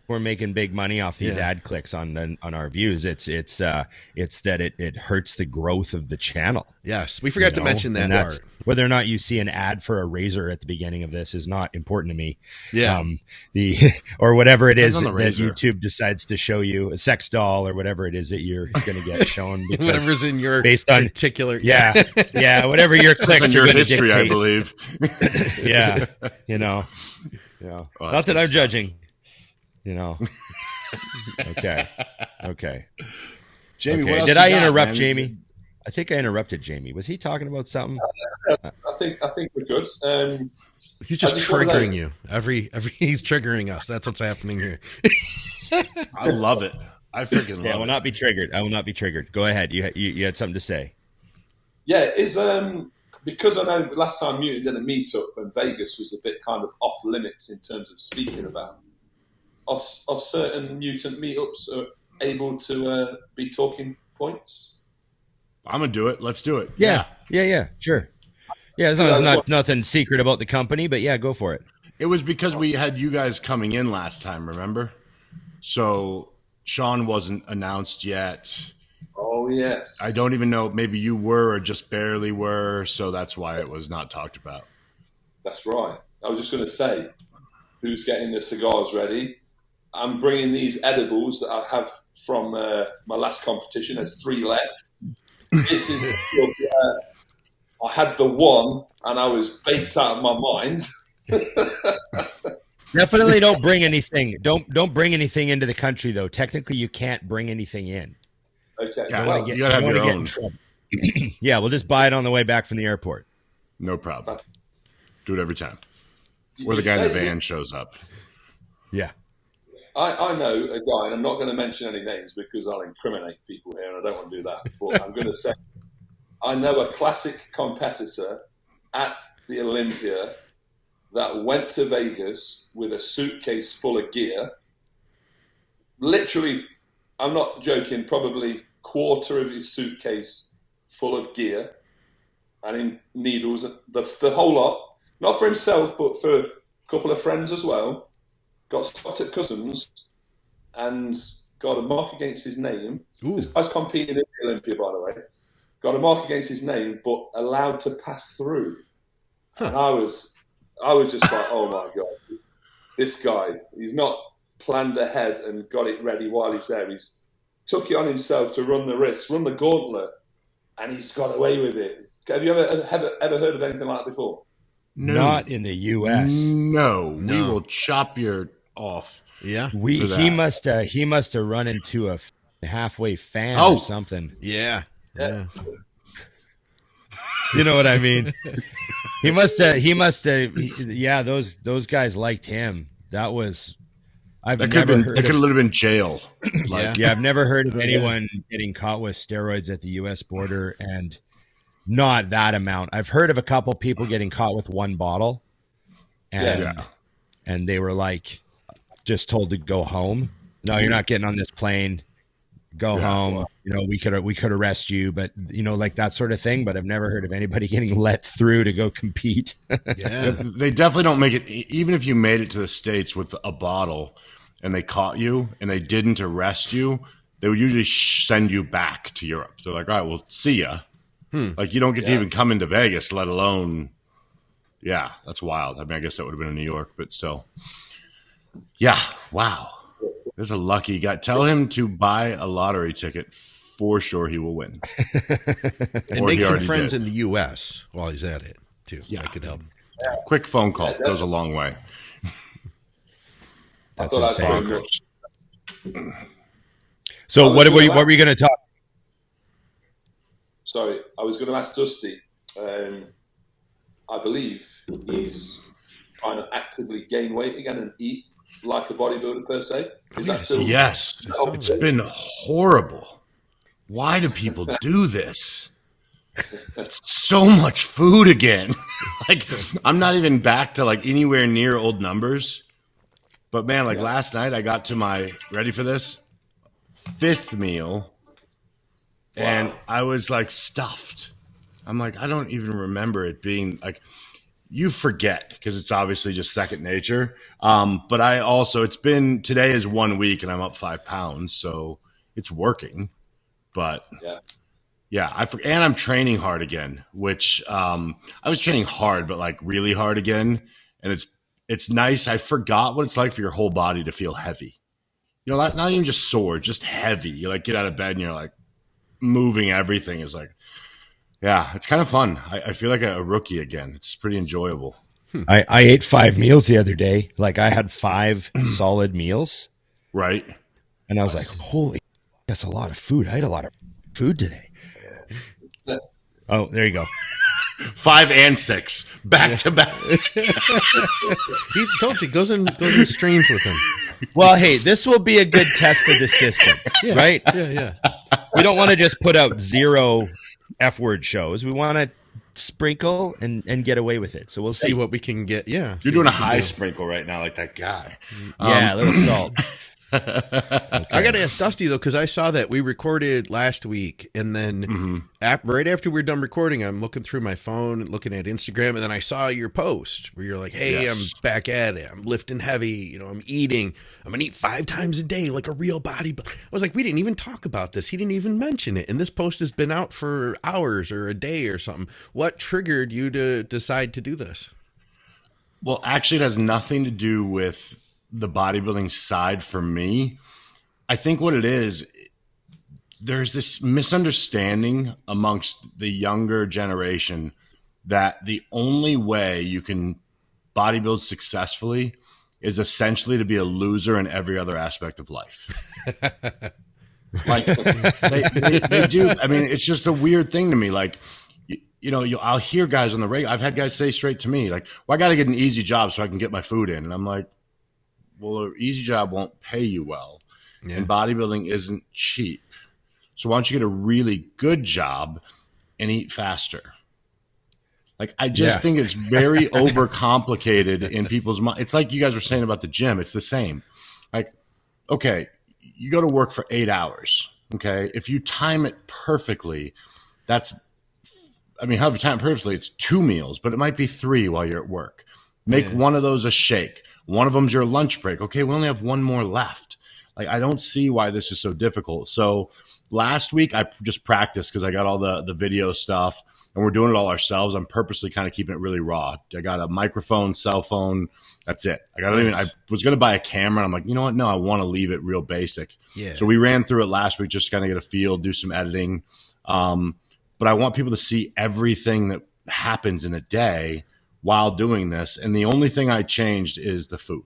we're making big money off these ad clicks on our views. It's that it hurts the growth of the channel. Yes, we forgot to mention that part. Whether or not you see an ad for a razor at the beginning of this is not important to me. Yeah, or whatever it is that YouTube decides to show you, a sex doll or whatever it is that you're going to get shown. Whatever's in your based on particular. Whatever your clicks in your history, dictate. I believe. Yeah, you know. Yeah. Oh, not that I'm judging. You know. Okay. Jamie, okay. what else did I interrupt man? Jamie? I think I interrupted Jamie. Was he talking about something? I think we're good. He's just triggering you. Every he's triggering us. That's what's happening here. I love it. I freaking love it. I will not be triggered. I will not be triggered. Go ahead. You had something to say. Yeah, because I know last time Mutant did a meetup and Vegas was a bit kind of off limits in terms of speaking about. Of certain Mutant meetups are able to be talking points. I'm gonna do it. Let's do it. Yeah, sure. Yeah, as long as there's nothing secret about the company, but yeah, go for it. It was because we had you guys coming in last time, remember? So Shaun wasn't announced yet. Oh, yes. I don't even know. Maybe you were or just barely were, so that's why it was not talked about. That's right. I was just going to say, who's getting the cigars ready? I'm bringing these edibles that I have from my last competition. There's 3 left. This is I had the one, and I was baked out of my mind. Definitely don't bring anything. Don't bring anything into the country, though. Technically, you can't bring anything in. Okay. Yeah, you gotta have your own. Yeah, we'll just buy it on the way back from the airport. No problem. Do it every time. Or the guy in the van shows up. Yeah. I know a guy, and I'm not going to mention any names because I'll incriminate people here, and I don't want to do that. But I'm going to say I know a classic competitor at the Olympia that went to Vegas with a suitcase full of gear. Literally, I'm not joking, probably quarter of his suitcase full of gear and in needles, the whole lot. Not for himself, but for a couple of friends as well. Got stopped at customs and got a mark against his name. Ooh. This guy's competing in the Olympia, by the way. Got a mark against his name, but allowed to pass through. Huh. And I was just like, oh my God, this guy, he's not planned ahead and got it ready while he's there. He's took it on himself to run the risk, run the gauntlet, and he's got away with it. Have you ever heard of anything like that before? No. Not in the U.S. No. We will chop your off. Yeah, he must have run into a halfway fan or something. Yeah. You know what I mean? He must have. Yeah, those guys liked him. That was. That could have literally been jail. I've never heard of anyone getting caught with steroids at the U.S. border, and not that amount. I've heard of a couple people getting caught with 1 bottle, and they were like just told to go home. No, you're not getting on this plane. Go home. Well, you know, we could arrest you, but you know, like that sort of thing. But I've never heard of anybody getting let through to go compete. Yeah, they definitely don't make it. Even if you made it to the States with a bottle and they caught you and they didn't arrest you, they would usually send you back to Europe. They're like, all right, well, see ya. Like you don't get to even come into Vegas, let alone. Yeah, that's wild. I mean, I guess that would have been in New York, but still. Yeah. Wow. There's a lucky guy. Tell him to buy a lottery ticket. For sure he will win. And make some friends in the U.S. while he's at it, too. Yeah. That could help. Quick phone call goes a long way. That's insane. So what were you going to talk? Sorry, I was going to ask Dusty. I believe he's trying to actively gain weight again and eat like a bodybuilder per se. Yes. It's been horrible. Why do people do this? It's so much food again. Like, I'm not even back to like anywhere near old numbers. But man, like last night I got to my, ready for this, 5th meal. And I was like stuffed. I'm like, I don't even remember it being like, you forget because it's obviously just second nature. But I also, today is 1 week and I'm up 5 pounds. So it's working. But and I'm training hard again, which I was training hard, but like really hard again. And it's nice. I forgot what it's like for your whole body to feel heavy. You know, not even just sore, just heavy. You like get out of bed and you're like moving everything is like, yeah, it's kind of fun. I feel like a rookie again. It's pretty enjoyable. I ate 5 meals the other day. Like I had 5 solid meals. Right. And I was like, holy, that's a lot of food. I ate a lot of food today. Oh, there you go. 5 and 6 back to back. He told you goes in streams with him. Well, hey, this will be a good test of the system, right? Yeah. We don't want to just put out 0 F-word shows. We want to sprinkle and get away with it. So we'll see what we can get. Yeah, you're doing a high sprinkle right now, like that guy. Yeah, a little salt. Okay. I got to ask Dusty though, because I saw that we recorded last week, and then right after we were done recording, I'm looking through my phone and looking at Instagram, and then I saw your post where you're like, "Hey, I'm back at it. I'm lifting heavy. You know, I'm eating. I'm gonna eat 5 times a day like a real bodybuilder." I was like, "We didn't even talk about this. He didn't even mention it." And this post has been out for hours or a day or something. What triggered you to decide to do this? Well, actually, it has nothing to do with the bodybuilding side for me. I think what it is, there's this misunderstanding amongst the younger generation that the only way you can bodybuild successfully is essentially to be a loser in every other aspect of life. Like they do. I mean, it's just a weird thing to me. Like, you know, I'll hear guys on the radio. I've had guys say straight to me, like, well, I got to get an easy job so I can get my food in. And I'm like, well, an easy job won't pay you well. Yeah. And bodybuilding isn't cheap. So why don't you get a really good job and eat faster? Like, I just think it's very overcomplicated in people's mind. It's like you guys were saying about the gym. It's the same. Like, okay, you go to work for 8 hours. Okay. If you time it perfectly, however you time it perfectly, it's 2 meals, but it might be 3 while you're at work. Make one of those a shake. One of them's your lunch break. Okay, we only have 1 more left. Like, I don't see why this is so difficult. So last week I just practiced because I got all the video stuff and we're doing it all ourselves. I'm purposely kind of keeping it really raw. I got a microphone, cell phone. That's it. I was going to buy a camera. And I'm like, you know what? No, I want to leave it real basic. Yeah. So we ran through it last week, just kind of get a feel, do some editing. But I want people to see everything that happens in a day while doing this. And the only thing I changed is the food.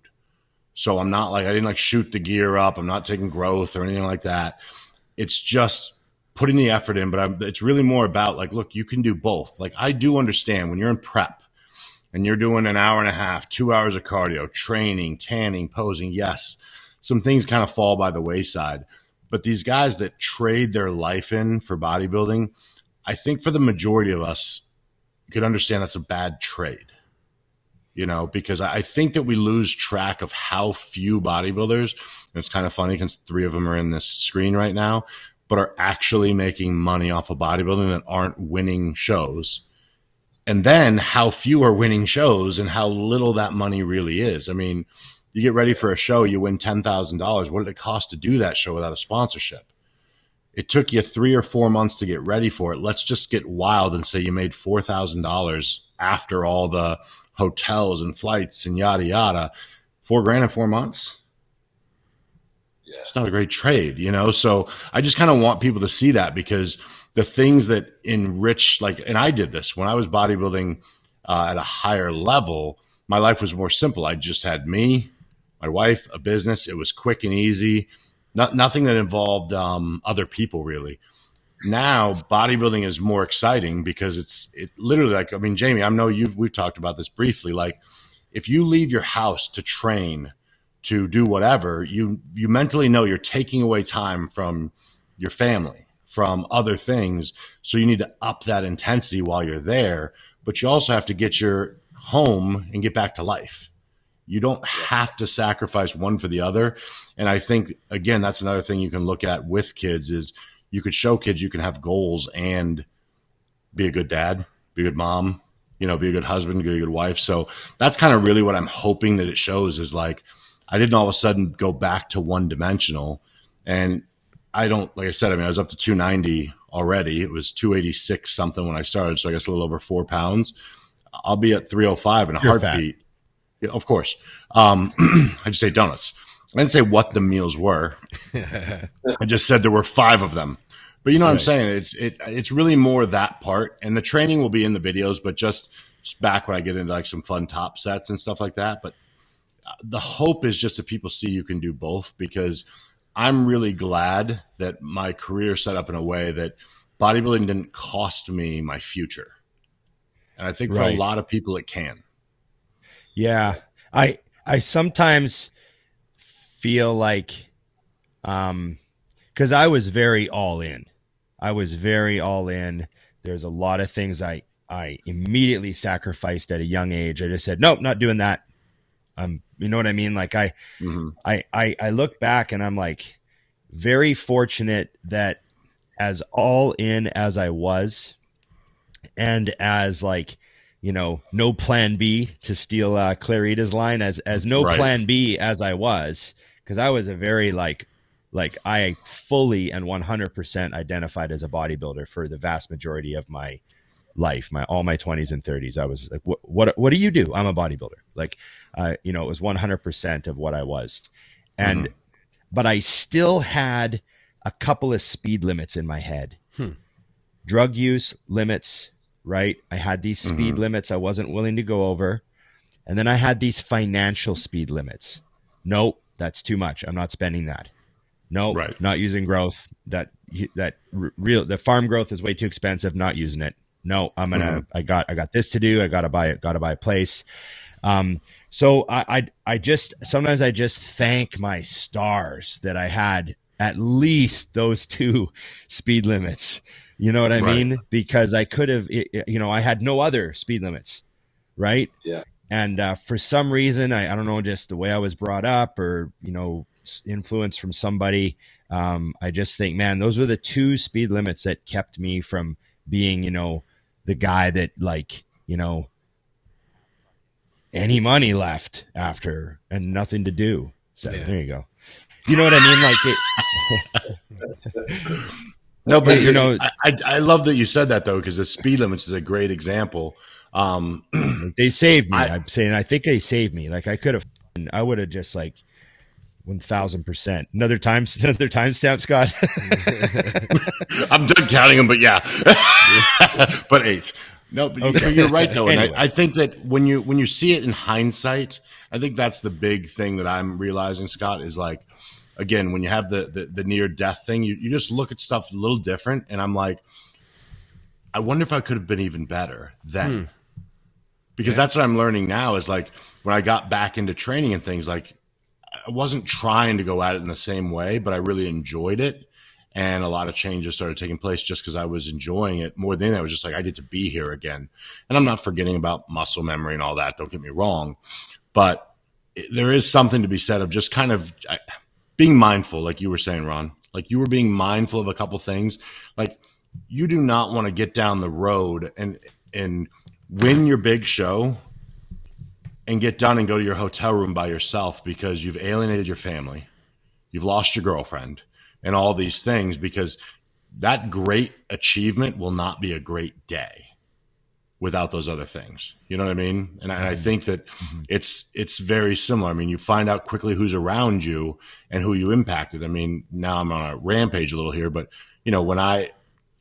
So I'm not like, I didn't like shoot the gear up. I'm not taking growth or anything like that. It's just putting the effort in, but it's really more about like, look, you can do both. Like, I do understand when you're in prep and you're doing an hour and a half, 2 hours of cardio, training, tanning, posing. Yes, some things kind of fall by the wayside, but these guys that trade their life in for bodybuilding, I think for the majority of us, you could understand that's a bad trade, you know, because I think that we lose track of how few bodybuilders, and it's kind of funny because 3 of them are in this screen right now, but are actually making money off of bodybuilding that aren't winning shows. And then how few are winning shows and how little that money really is. I mean, you get ready for a show, you win $10,000. What did it cost to do that show without a sponsorship? It took you 3 or 4 months to get ready for it. Let's just get wild and say you made $4,000 after all the hotels and flights and yada, yada. $4,000 in 4 months. Yeah. It's not a great trade, you know? So I just kind of want people to see that, because the things that enrich, like, and I did this when I was bodybuilding at a higher level, my life was more simple. I just had me, my wife, a business. It was quick and easy. Nothing that involved other people, really. Now, bodybuilding is more exciting because it literally, like, I mean, Jamie, I know we've talked about this briefly. Like, if you leave your house to train, to do whatever, you mentally know you're taking away time from your family, from other things. So you need to up that intensity while you're there. but you also have to get your home and get back to life. You don't have to sacrifice one for the other. And I think, again, that's another thing you can look at with kids is you could show kids you can have goals and be a good dad, be a good mom, be a good husband, be a good wife. So that's kind of really what I'm hoping that it shows is like, I didn't all of a sudden go back to one dimensional. And I don't, like I said, I was up to 290 already. It was 286 something when I started. So I guess a little over 4 pounds. I'll be at 305 in a heartbeat. Fat. Yeah, of course. I just say donuts. I didn't say what the meals were. I just said there were 5 of them. But you know what I'm saying? It's really more that part. And the training will be in the videos, but just back when I get into like some fun top sets and stuff like that. But the hope is just that people see you can do both, because I'm really glad that my career set up in a way that bodybuilding didn't cost me my future. And I think for a lot of people it can. Yeah. I sometimes feel like, cause I was very all in. There's a lot of things I immediately sacrificed at a young age. I just said, nope, not doing that. You know what I mean? Like I look back and I'm like very fortunate that as all in as I was, and as like, no plan B, to steal Clarida's line, as no plan B as I was, because I was a very like I fully and 100% identified as a bodybuilder for the vast majority of my life, all my 20s and 30s. I was like, what do you do? I'm a bodybuilder. Like, it was 100% of what I was. And, but I still had a couple of speed limits in my head, drug use limits, right? I had these speed limits I wasn't willing to go over. And then I had these financial speed limits. Nope, that's too much. I'm not spending that. Nope, not using growth. The farm growth is way too expensive. Not using it. No, I'm gonna. I got this to do. I gotta buy a place. So I just sometimes I just thank my stars that I had at least those 2 speed limits. You know what I mean? Because I could have, I had no other speed limits, right? Yeah. And for some reason, I don't know, just the way I was brought up, or influence from somebody. I just think, man, those were the 2 speed limits that kept me from being, the guy that any money left after and nothing to do. So there you go. You know what I mean? Like no, but I love that you said that though, because the speed limits is a great example. They saved me. I'm saying, I think they saved me. Like I would have just like 1,000%. Another time stamp, Scott. I'm done counting them, but yeah, but 8. No, but you're right though. And I think that when you see it in hindsight, I think that's the big thing that I'm realizing, Scott, is like, again, when you have the near death thing, you just look at stuff a little different. And I'm like, I wonder if I could have been even better then. Because that's what I'm learning now is like when I got back into training and things, like I wasn't trying to go at it in the same way, but I really enjoyed it. And a lot of changes started taking place just because I was enjoying it more than I was just like, I get to be here again. And I'm not forgetting about muscle memory and all that. Don't get me wrong. But there is something to be said of just kind of being mindful, like you were saying, Ron. Like you were being mindful of a couple things. Like you do not want to get down the road and win your big show and get done and go to your hotel room by yourself because you've alienated your family, you've lost your girlfriend, and all these things, because that great achievement will not be a great day without those other things. You know what I mean? And I think that it's very similar. I mean, you find out quickly who's around you and who you impacted. I mean, now I'm on a rampage a little here, but when I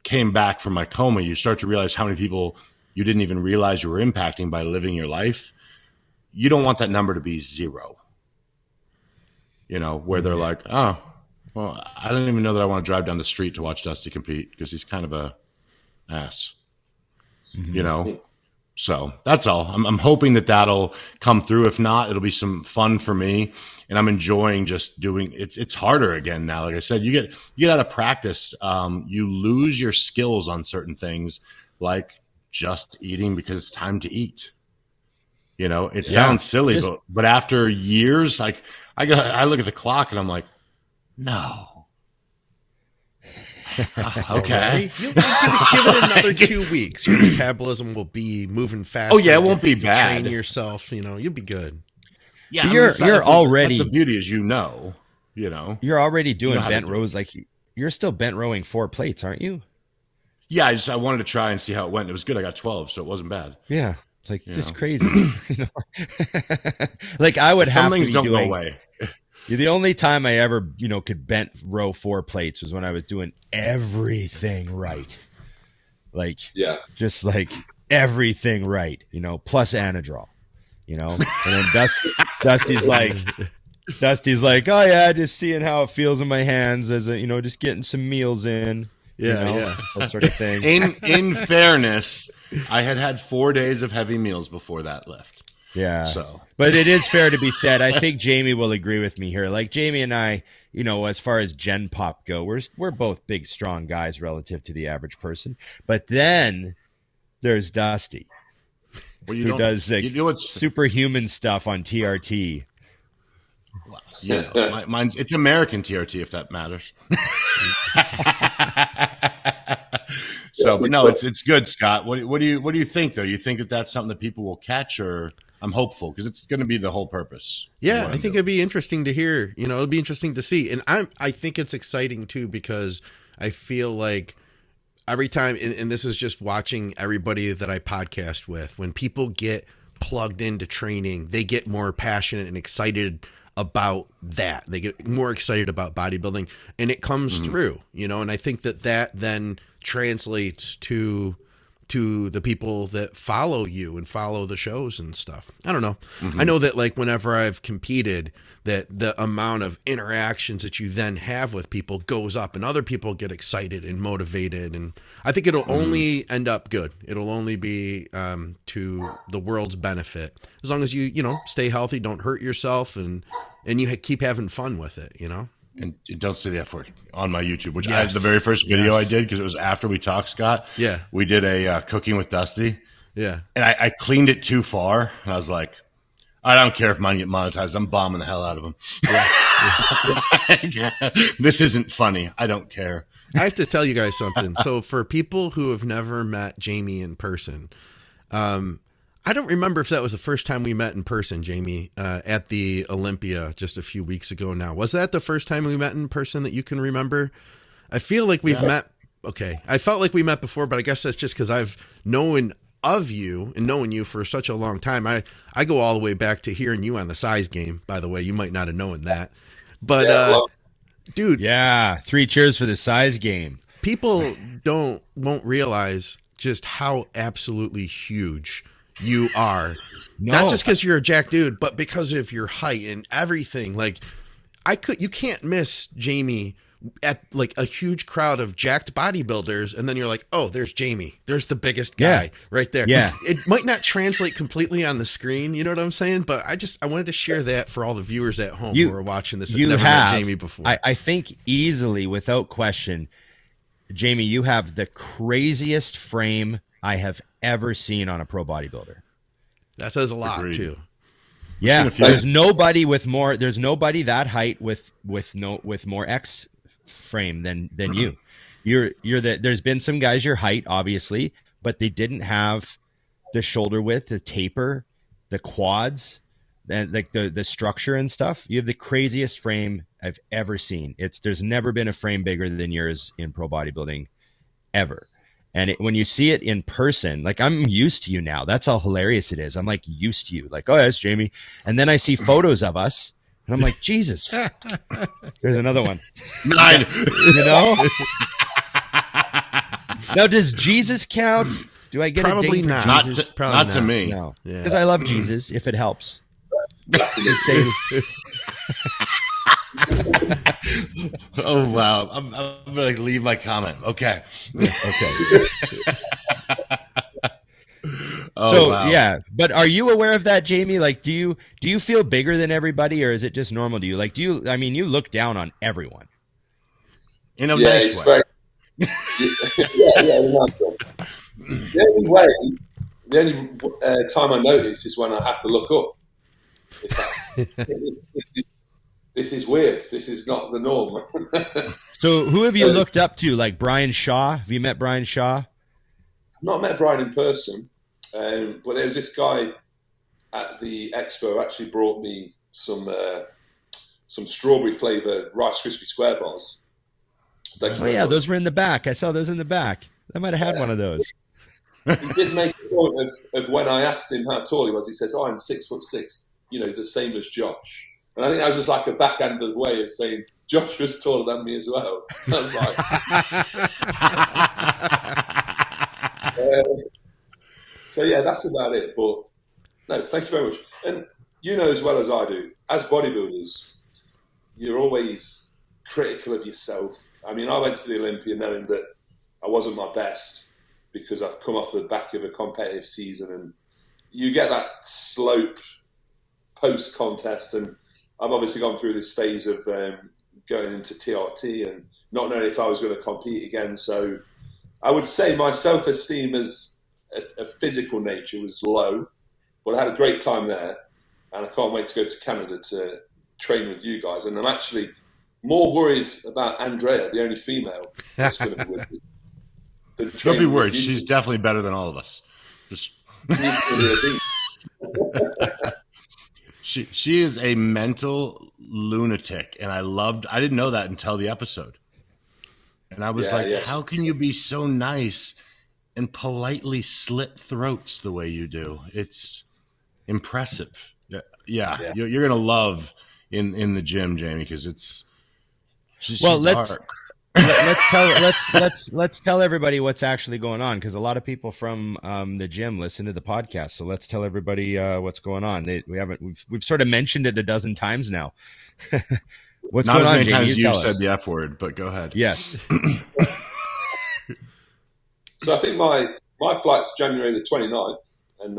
came back from my coma, you start to realize how many people you didn't even realize you were impacting by living your life. You don't want that number to be 0, where they're like, oh, well, I don't even know that I want to drive down the street to watch Dusty compete because he's kind of a ass, So that's all. I'm hoping that that'll come through. If not, it'll be some fun for me, and I'm enjoying just doing. It's harder again now. Like I said, you get out of practice. You lose your skills on certain things, like just eating because it's time to eat. You know, it sounds silly, but after years, like I look at the clock and I'm like, no. Okay. Give it another 2 weeks. Your metabolism will be moving fast. Oh yeah, it won't be bad. Train yourself, you know, you'll be good. Yeah, you're already. That's the beauty, is you know, you're already doing bent rows. Like you're still bent rowing 4 plates, aren't you? Yeah, I wanted to try and see how it went. It was good. I got 12, so it wasn't bad. Yeah. Like just crazy, like I would have to be doing. Go away. The only time I ever, could bent row 4 plates was when I was doing everything right, just like everything right, plus Anadrol, and then Dusty's like, oh yeah, just seeing how it feels in my hands as a, just getting some meals in. That sort of thing. In fairness, I had 4 days of heavy meals before that lift. Yeah. So, but it is fair to be said. I think Jamie will agree with me here. Like Jamie and I, as far as Gen Pop go, we're both big, strong guys relative to the average person. But then there's Dusty, who does superhuman stuff on TRT. Yeah, mine's it's American TRT, if that matters. So, but no, it's good, Scott. What do you think though? You think that that's something that people will catch, or I'm hopeful because it's going to be the whole purpose. Yeah, I think it'd be interesting to hear. It'll be interesting to see, and I think it's exciting too because I feel like every time, and this is just watching everybody that I podcast with, when people get plugged into training, they get more passionate and excited about that. They get more excited about bodybuilding, and it comes through, and I think that then translates to the people that follow you and follow the shows and stuff. I don't know. I know that like whenever I've competed, that the amount of interactions that you then have with people goes up and other people get excited and motivated. And I think it'll only end up good. It'll only be to the world's benefit as long as you stay healthy, don't hurt yourself, and you keep having fun with it, And don't say the F word on my YouTube, which I had the very first video I did because it was after we talked, Scott. Yeah. We did a cooking with Dusty. Yeah. And I cleaned it too far. And I was like, I don't care if mine get monetized. I'm bombing the hell out of them. Yeah. This isn't funny. I don't care. I have to tell you guys something. So for people who have never met Jamie in person, I don't remember if that was the first time we met in person, Jamie, at the Olympia just a few weeks ago now. Was that the first time we met in person that you can remember? I feel like we've met. Okay. I felt like we met before, but I guess that's just because I've known of you and known you for such a long time. I go all the way back to hearing you on the size game, by the way. You might not have known that. But, dude. Yeah. 3 cheers for the size game. People won't realize just how absolutely huge you are. Not just because you're a jack dude, but because of your height and everything. Like you can't miss Jamie at like a huge crowd of jacked bodybuilders, and then you're like, oh, there's Jamie. There's the biggest guy right there. Yeah. It might not translate completely on the screen, you know what I'm saying? But I wanted to share that for all the viewers at home who are watching this that never met Jamie before. I think easily, without question, Jamie, you have the craziest frame I have ever seen on a pro bodybuilder. That says a lot too. Yeah, there's nobody that height with more X frame than you. There's been some guys your height, obviously, but they didn't have the shoulder width, the taper, the quads, and like the structure and stuff. You have the craziest frame I've ever seen. There's never been a frame bigger than yours in pro bodybuilding ever. And when you see it in person, like I'm used to you now. That's how hilarious it is. I'm like used to you. Like, oh, that's Jamie. And then I see photos of us, and I'm like, Jesus. There's another one. 9. Now, does Jesus count? Do I get probably a ding for not. Jesus? Not to me. No, because I love Jesus. If it helps. Oh wow! I'm gonna leave my comment. Okay. Yeah, but are you aware of that, Jamie? Like, do you feel bigger than everybody, or is it just normal to you? Like, you look down on everyone in a nice way. The only time I notice is when I have to look up. It's like, this is weird. This is not the norm. So who have you looked up to? Like Brian Shaw? Have you met Brian Shaw? I've not met Brian in person, but there was this guy at the expo who actually brought me some strawberry flavoured Rice Krispie Square bars. Oh yeah, those were in the back. I saw those in the back. I might have had one of those. He did make a point of when I asked him how tall he was. He says, "Oh, I'm 6'6", the same as Josh." And I think that was just like a backhanded way of saying Josh was taller than me as well. I was like, so yeah, that's about it. But no, thank you very much. And you know as well as I do, as bodybuilders, you're always critical of yourself. I mean, I went to the Olympia knowing that I wasn't my best because I've come off the back of a competitive season, and you get that slope post-contest. And I've obviously gone through this phase of going into TRT and not knowing if I was going to compete again. So I would say my self-esteem as a physical nature was low, but I had a great time there, and I can't wait to go to Canada to train with you guys. And I'm actually more worried about Andrea, the only female that's going to be with me. Don't be worried. She's definitely better than all of us. She is a mental lunatic, and I didn't know that until the episode. And I was how can you be so nice and politely slit throats the way you do? It's impressive. Yeah. You're going to love in the gym, Jamie, because she's dark. Let's tell everybody what's actually going on, because a lot of people from the gym listen to the podcast. So let's tell everybody what's going on. We've sort of mentioned it a dozen times now. What's not going as on, many Jamie? times you've said the F word, but go ahead. Yes. So I think my flight's January the 29th, and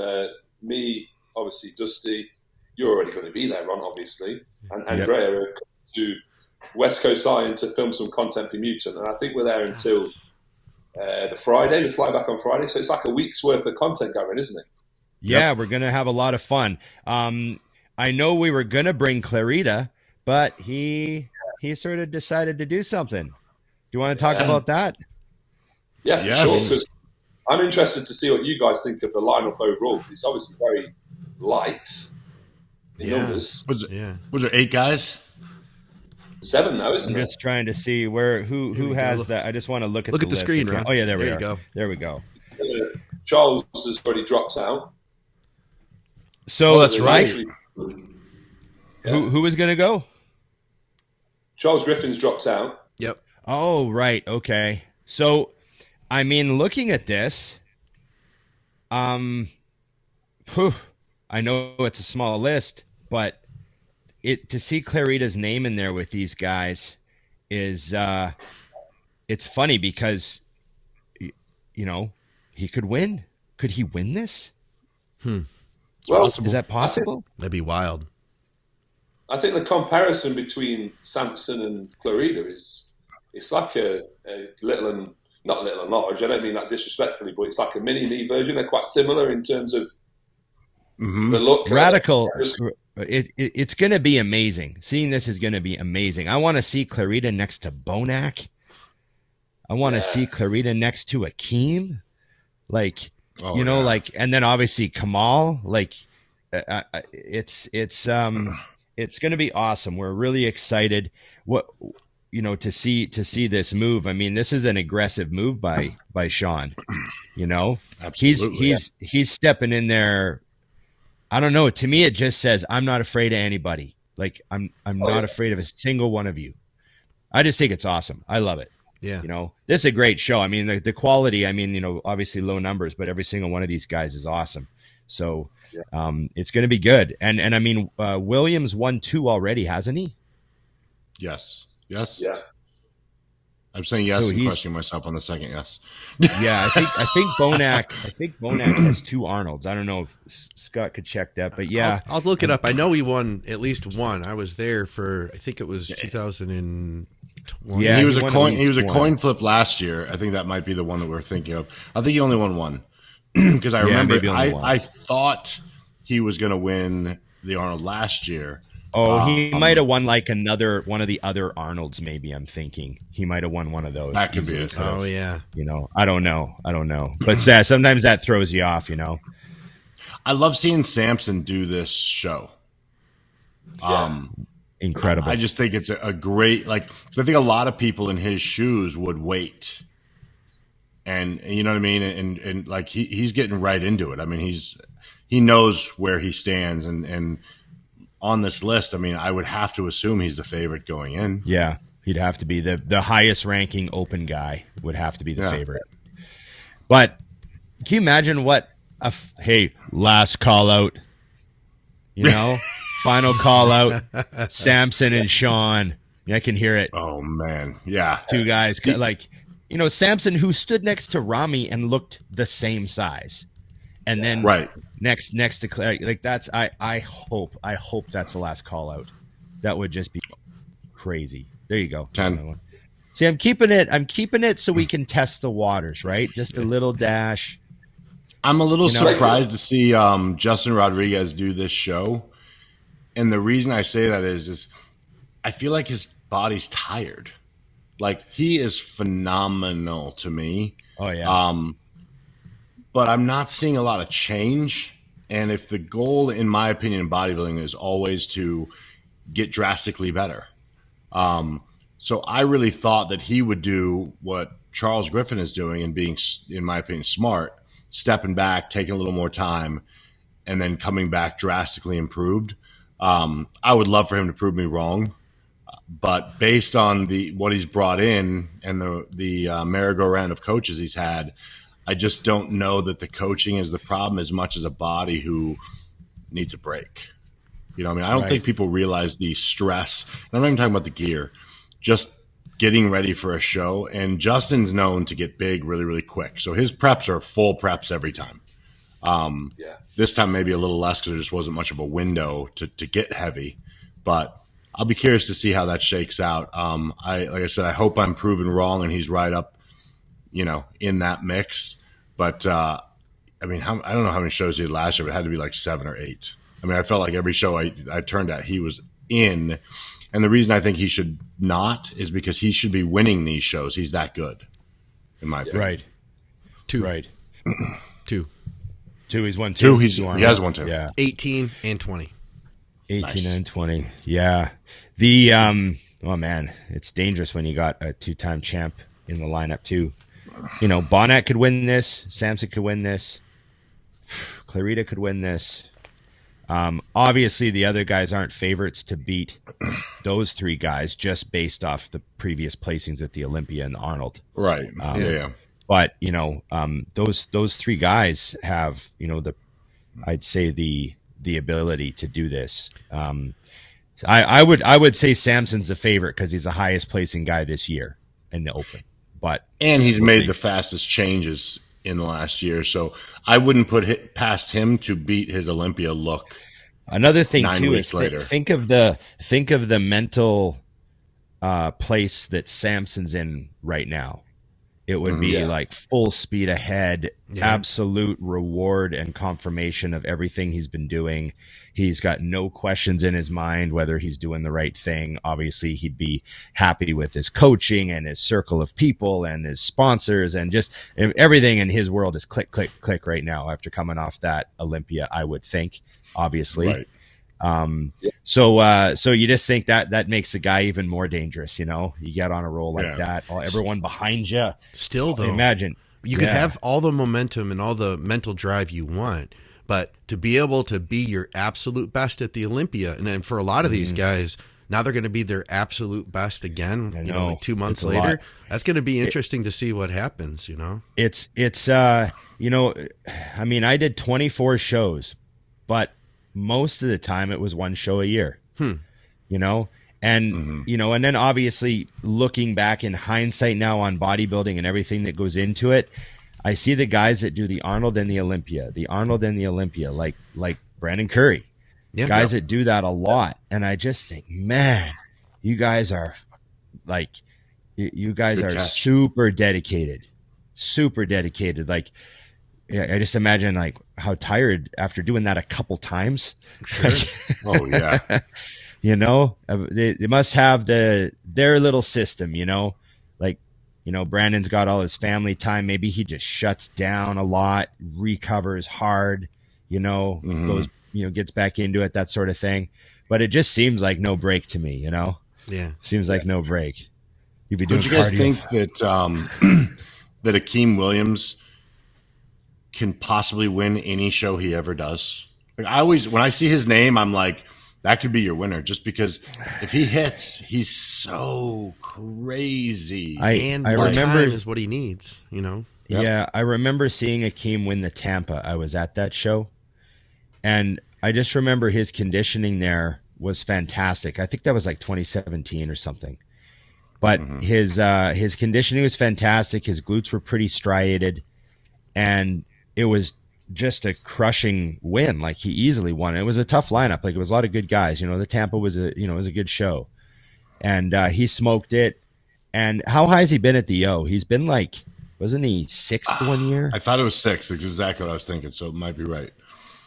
me, obviously, Dusty, you're already going to be there, Ron, obviously, and Andrea are to West Coast Island to film some content for Mutant, and I think we're there until the Friday. We fly back on Friday, so it's like a week's worth of content going, isn't it? Yeah, we're going to have a lot of fun. I know we were going to bring Clarida, but he sort of decided to do something. Do you want to talk about that? Yeah, for sure. Because I'm interested to see what you guys think of the lineup overall. It's obviously very light in numbers. Was there 8 guys? 7 now, isn't it? I'm just trying to see who has that. I just want to look at the screen, Ron. Oh yeah, there we go. go. There we go. Charles has already dropped out. So that's right. Who was going to go? Charles Griffin's dropped out. Yep. Oh, right. Okay. So, I mean, looking at this, I know it's a small list, but to see Clarida's name in there with these guys is it's funny because he could win. Could he win this? Well, is that possible? That'd be wild. I think the comparison between Samson and Clarida it's like a little and not little and large. I don't mean that disrespectfully, but it's like a mini me version. They're quite similar in terms of the look. Radical. It's going to be amazing. Seeing this is going to be amazing. I want to see Clarida next to Bonac. I want to see Clarida next to Akim. And then obviously Kamal. It's going to be awesome. We're really excited. To see this move. I mean, this is an aggressive move by Shaun. Absolutely. He's stepping in there. I don't know. To me, it just says, I'm not afraid of anybody. I'm not afraid of a single one of you. I just think it's awesome. I love it. Yeah. This is a great show. I mean, the quality, obviously low numbers, but every single one of these guys is awesome. So it's going to be good. And I mean, Williams won 2 already, hasn't he? Yes. Yeah. I'm saying yes and questioning myself on the second yes. Yeah, I think Bonac has 2 Arnolds. I don't know if Scott could check that, but yeah. I'll look it up. I know he won at least one. I was there for, I think it was 2000 and Yeah, he was a won coin. at He was a least coin one. flip last year. I think that might be the one that we're thinking of. I think he only won one because I remember maybe only one. I thought he was going to win the Arnold last year. Oh, he might have won like one of the other Arnolds. Maybe I'm thinking he might have won one of those. That could be easily. it. Oh yeah. You know, I don't know. But sometimes that throws you off. You know. I love seeing Samson do this show. Incredible. I just think it's a great, like, 'cause I think a lot of people in his shoes would wait. And you know what I mean? And like, he's getting right into it. I mean, he knows where he stands. And on this list, I mean, I would have to assume he's the favorite going in. Yeah, he'd have to be the highest ranking open guy would have to be the favorite. But can you imagine what hey, last call out, you know, final call out, Samson and Shaun. I can hear it. Oh man. Yeah. Two guys like, you know, Samson, who stood next to Rami and looked the same size. And then next to Claire, like that's I hope that's the last call out. That would just be crazy. There you go. 10. See, I'm keeping it so we can test the waters, right? Just a little dash. I'm a little surprised to see Justin Rodriguez do this show. And the reason I say that is I feel like his body's tired. Like, he is phenomenal to me. Oh yeah. But I'm not seeing a lot of change. And if the goal, in my opinion, in bodybuilding is always to get drastically better. So I really thought that he would do what Charles Griffin is doing and being, in my opinion, smart, stepping back, taking a little more time, and then coming back drastically improved. I would love for him to prove me wrong. But based on what he's brought in and the merry-go-round of coaches he's had, I just don't know that the coaching is the problem as much as a body who needs a break. You know what I mean? I don't think people realize the stress. And I'm not even talking about the gear. Just getting ready for a show. And Justin's known to get big really, really quick. So his preps are full preps every time. This time maybe a little less because there just wasn't much of a window to get heavy. But I'll be curious to see how that shakes out. Like I said, I hope I'm proven wrong and he's right up, you know, in that mix. But I mean, I don't know how many shows he did last year, but it had to be like 7 or 8. I mean, I felt like every show I turned at, he was in. And the reason I think he should not is because he should be winning these shows. He's that good, in my opinion. Right. 2. Right. 2. 2. He's won 2. He has won 2. Yeah. 18 and 20. 18 and 20. Yeah. The oh man, it's dangerous when you got a 2-time champ in the lineup too. You know, Bonac could win this, Samson could win this, Clarida could win this. Obviously the other guys aren't favorites to beat those 3 guys just based off the previous placings at the Olympia and the Arnold. Right. Yeah. But, you know, those 3 guys have, you know, I'd say the ability to do this. I would say Samson's a favorite because he's the highest placing guy this year in the Open. And he's made the fastest changes in the last year, so I wouldn't put past him to beat his Olympia look. Another thing 9 too weeks is later. think of the mental place that Samson's in right now. It would be like full speed ahead, absolute reward and confirmation of everything he's been doing. He's got no questions in his mind whether he's doing the right thing. Obviously, he'd be happy with his coaching and his circle of people and his sponsors and just everything in his world is click, click, click right now after coming off that Olympia, I would think, obviously. Right. So you just think that makes the guy even more dangerous, you know? You get on a roll like that, everyone behind you. Still, though, imagine you could have all the momentum and all the mental drive you want, but to be able to be your absolute best at the Olympia, and then for a lot of these guys, now they're going to be their absolute best again. You know, like 2 months later. That's going to be interesting to see what happens. You know, it's you know, I mean, I did 24 shows, but most of the time it was 1 show a year. You know, and you know, and then obviously looking back in hindsight now on bodybuilding and everything that goes into it, I see the guys that do the Arnold and the Olympia, like Brandon Curry, guys that do that a lot. And I just think, man, you guys are like You guys Good are catch. super dedicated. Like, I just imagine like how tired after doing that a couple times. Sure. Oh yeah. You know, they must have their little system, you know, like, you know, Brandon's got all his family time. Maybe he just shuts down a lot, recovers hard, you know, goes, you know, gets back into it, that sort of thing. But it just seems like no break to me, you know? Yeah. Seems like no break. You'd be doing Don't you guys cardio. think that that Akim Williams can possibly win any show he ever does? Like I always, when I see his name, I'm like, that could be your winner, just because if he hits, he's so crazy. And I more remember time is what he needs, you know? Yep. Yeah, I remember seeing Akim win the Tampa. I was at that show, and I just remember his conditioning there was fantastic. I think that was like 2017 or something. But his conditioning was fantastic. His glutes were pretty striated, and it was just a crushing win. Like he easily won. It was a tough lineup. Like it was a lot of good guys. You know, the Tampa was it was a good show, and he smoked it. And how high has he been at the O? He's been like, wasn't he sixth one year? I thought it was 6. That's exactly what I was thinking. So it might be right.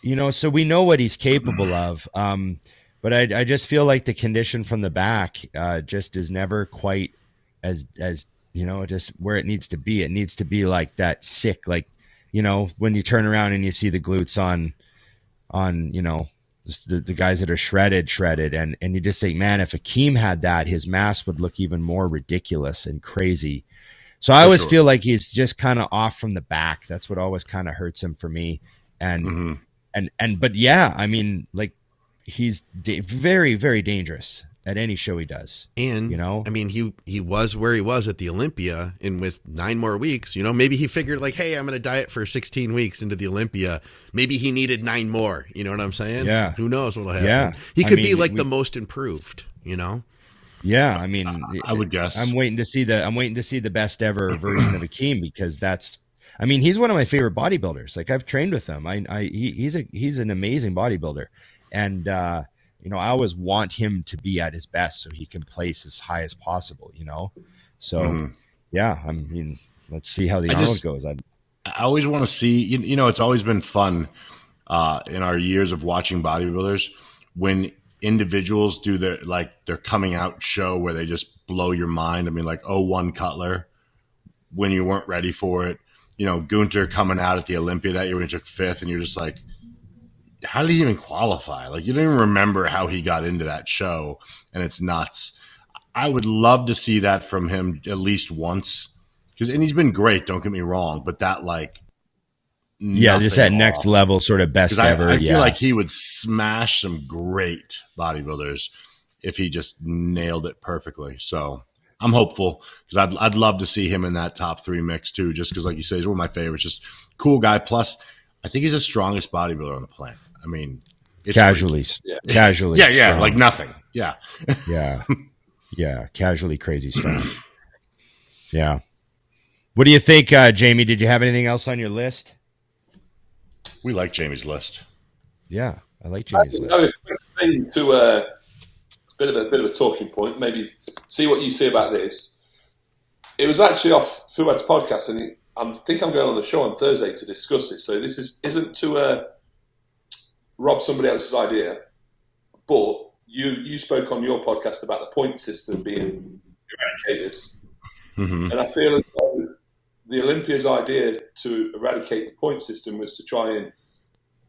You know, so we know what he's capable of. But I just feel like the condition from the back just is never quite as you know, just where it needs to be. It needs to be like that sick, like, you know, when you turn around and you see the glutes on you know, the guys that are shredded, and you just think, man, if Akim had that, his mass would look even more ridiculous and crazy. So I always feel like he's just kind of off from the back. That's what always kind of hurts him for me. And but yeah, I mean, like he's very, very dangerous at any show he does. And, you know, I mean, he was where he was at the Olympia, and with 9 more weeks, you know, maybe he figured like, hey, I'm going to diet for 16 weeks into the Olympia. Maybe he needed 9 more. You know what I'm saying? Yeah. Who knows what'll happen? Yeah. He could be like the most improved, you know? Yeah. I mean, I would guess. I'm waiting to see the best ever version of Akim, because I mean, he's one of my favorite bodybuilders. Like I've trained with him. He's an amazing bodybuilder. And, you know, I always want him to be at his best so he can place as high as possible, you know? So, yeah, I mean, let's see how the Arnold goes. I always want to see, you know, it's always been fun in our years of watching bodybuilders when individuals do their coming out show where they just blow your mind. I mean, like 01 Cutler, when you weren't ready for it. You know, Gunter coming out at the Olympia that year when he took 5th, and you're just like, how did he even qualify? Like, you don't even remember how he got into that show, and it's nuts. I would love to see that from him at least once, and he's been great, don't get me wrong, but that, like, just that next level sort of best ever. I feel like he would smash some great bodybuilders if he just nailed it perfectly. So I'm hopeful, because I'd love to see him in that top 3 mix too, just because, like you say, he's one of my favorites. Just cool guy. Plus, I think he's the strongest bodybuilder on the planet. I mean, it's casually, yeah, like nothing. Yeah, yeah, casually crazy strong. Yeah. What do you think, Jamie? Did you have anything else on your list? We like Jamie's list. Yeah, I like Jamie's list. A quick thing to a bit of a talking point. Maybe see what you see about this. It was actually off Fuad's podcast, and I think I'm going on the show on Thursday to discuss this. So this isn't to rob somebody else's idea, but you spoke on your podcast about the point system being eradicated, and I feel as though the Olympia's idea to eradicate the point system was to try and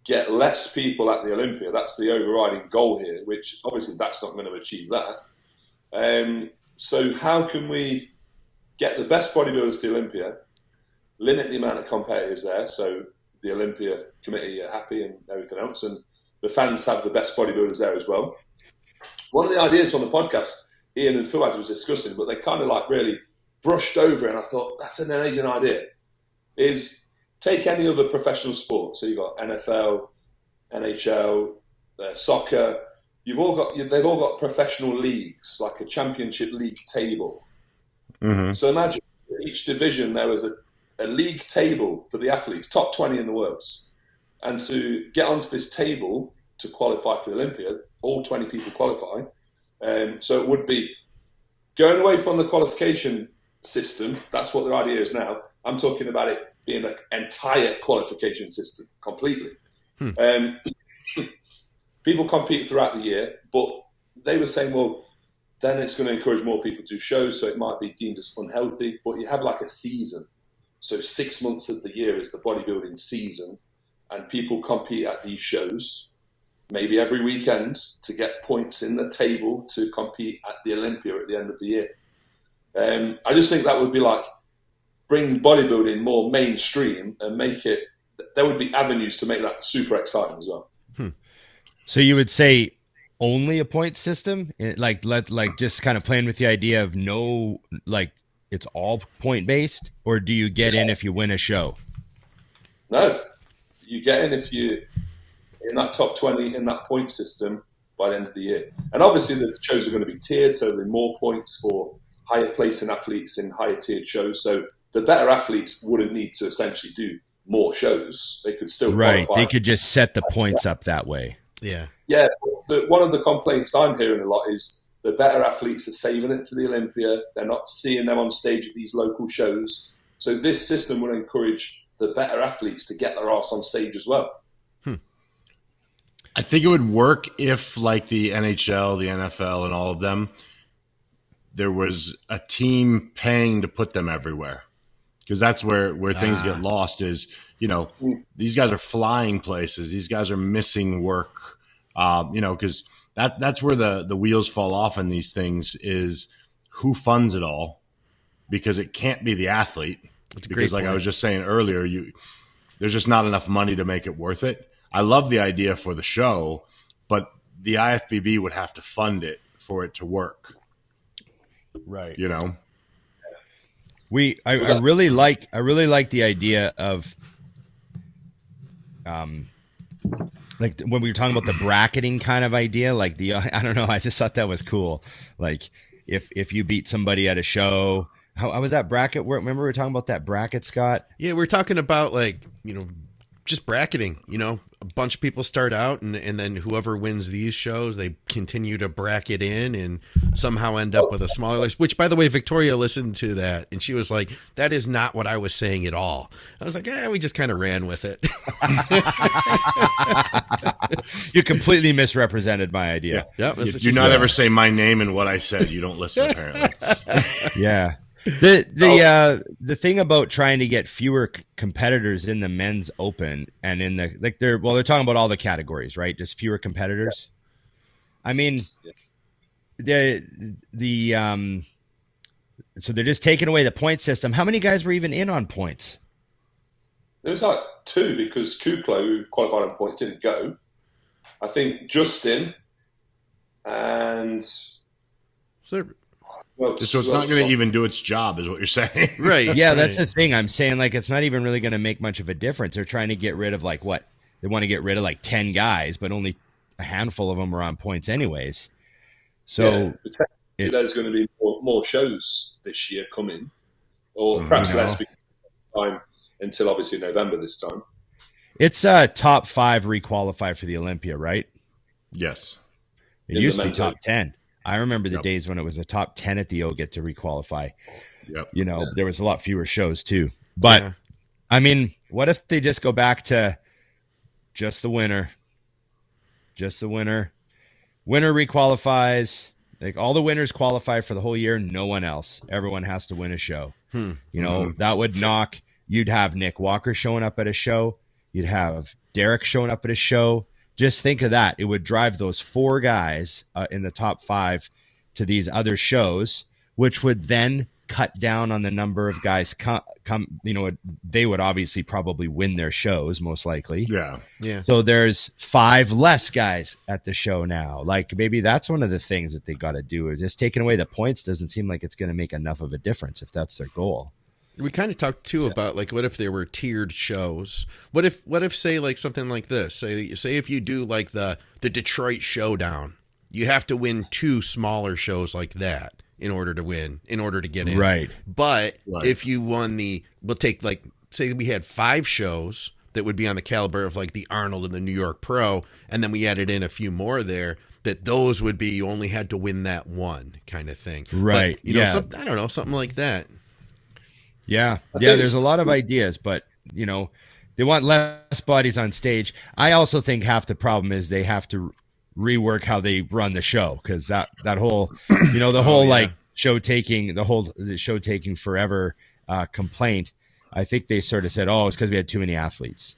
get less people at the Olympia. That's the overriding goal here, which obviously that's not going to achieve that. So how can we get the best bodybuilders to the Olympia, limit the amount of competitors there, so the Olympia committee are happy and everything else, and the fans have the best bodybuilders there as well? One of the ideas on the podcast, Ian and Fuad was discussing, but they kind of like really brushed over it, and I thought, that's an amazing idea, is take any other professional sport. So you've got NFL, NHL, soccer. They've all got professional leagues, like a championship league table. So imagine each division there was a league table for the athletes, top 20 in the world. And to get onto this table to qualify for the Olympia, all 20 people qualify. So it would be going away from the qualification system, that's what their idea is now. I'm talking about it being an entire qualification system completely. People compete throughout the year, but they were saying, well, then it's going to encourage more people to do shows, so it might be deemed as unhealthy, but you have like a season. So 6 months of the year is the bodybuilding season, and people compete at these shows, maybe every weekend, to get points in the table to compete at the Olympia at the end of the year. I just think that would be like bring bodybuilding more mainstream and make it, there would be avenues to make that super exciting as well. So you would say only a point system, like just kind of playing with the idea of no, like it's all point based, or do you get in if you win a show? No, you get in if you in that top 20 in that point system by the end of the year. And obviously the shows are going to be tiered, so there'll be more points for higher placing athletes in higher tiered shows. So the better athletes wouldn't need to essentially do more shows. They could still qualify. They could just set the points up that way. Yeah. Yeah. One of the complaints I'm hearing a lot is the better athletes are saving it to the Olympia. They're not seeing them on stage at these local shows. So this system will encourage the better athletes to get their ass on stage as well. I think it would work if, like the NHL, the NFL, and all of them, there was a team paying to put them everywhere. Because that's where things get lost is, you know, these guys are flying places. These guys are missing work, you know, because that's where the wheels fall off in these things is who funds it all, because it can't be the athlete. Because like I was just saying earlier, there's just not enough money to make it worth it. I love the idea for the show, but the IFBB would have to fund it for it to work. Right. You know? I really like the idea of like when we were talking about the bracketing kind of idea, like I don't know, I just thought that was cool. Like if you beat somebody at a show, how was that bracket? Remember we were talking about that bracket, Scott? Yeah, we're talking about like, you know, just bracketing, you know, a bunch of people start out and then whoever wins these shows, they continue to bracket in and somehow end up with a smaller list, which by the way, Victoria listened to that and she was like, that is not what I was saying at all. I was like, we just kind of ran with it. You completely misrepresented my idea. Yeah. You do not ever say my name and what I said. You don't listen apparently. Yeah. The thing about trying to get fewer competitors in the men's open and in the they're talking about all the categories, right? Just fewer competitors. Yeah. I mean, so they're just taking away the point system. How many guys were even in on points? There was like 2 because Kuklo, who qualified on points, didn't go. I think Justin and so it's not going to even do its job, is what you're saying, right? Yeah, that's the thing. I'm saying like it's not even really going to make much of a difference. They're trying to get rid of like what they want to get rid of like 10 guys, but only a handful of them are on points anyways. So there's going to be more shows this year coming, or perhaps less time until obviously November this time. It's top 5 requalify for the Olympia, right? Yes. It used to be top 10. I remember the days when it was a top 10 at the O get to requalify. Yep. You know, there was a lot fewer shows too. But I mean, what if they just go back to just the winner? Just the winner. Winner requalifies. Like all the winners qualify for the whole year, no one else. Everyone has to win a show. You know, that would knock. You'd have Nick Walker showing up at a show. You'd have Derek showing up at a show. Just think of that. It would drive those 4 guys in the top 5 to these other shows, which would then cut down on the number of guys come. You know, they would obviously probably win their shows most likely. Yeah. So there's 5 less guys at the show now. Like maybe that's one of the things that they got to do. Just taking away the points doesn't seem like it's going to make enough of a difference if that's their goal. We kind of talked too about like what if there were tiered shows? What if say like something like this? Say if you do like the Detroit Showdown, you have to win 2 smaller shows like that in order to win, in order to get in. Right. But if you won we'll take like say we had 5 shows that would be on the caliber of like the Arnold and the New York Pro, and then we added in a few more there. that those would be, you only had to win that one kind of thing. Right. But, you know, I don't know, something like that. Yeah. Yeah. There's a lot of ideas, but, you know, they want less bodies on stage. I also think half the problem is they have to rework how they run the show. Cause that whole, you know, the whole like show taking forever complaint. I think they sort of said, oh, it's because we had too many athletes.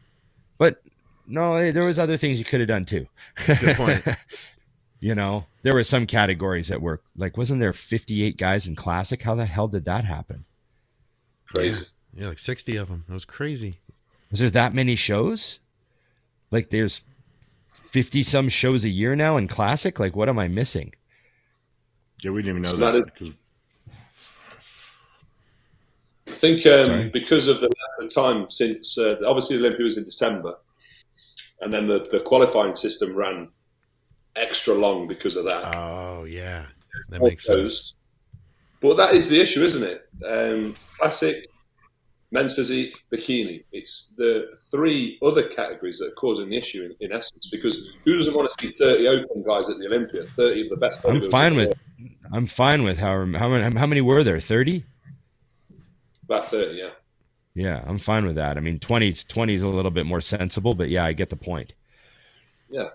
But no, there was other things you could have done too. That's a good point. You know, there were some categories that were like, wasn't there 58 guys in classic? How the hell did that happen? Crazy. Yeah, like 60 of them. That was crazy. Was there that many shows? Like there's 50 some shows a year now in classic. Like what am I missing? Yeah, we didn't even know that. I think because of the length of time since obviously the Olympia was in December, and then the qualifying system ran extra long because of that. Oh yeah, that makes sense. But that is the issue, isn't it? Classic, men's physique, bikini. It's the three other categories that are causing the issue in essence. Because who doesn't want to see 30 open guys at the Olympia? 30 of the best. I'm fine with how many were there? 30. About 30, yeah. Yeah, I'm fine with that. I mean, 20 is a little bit more sensible, but yeah, I get the point. Yeah.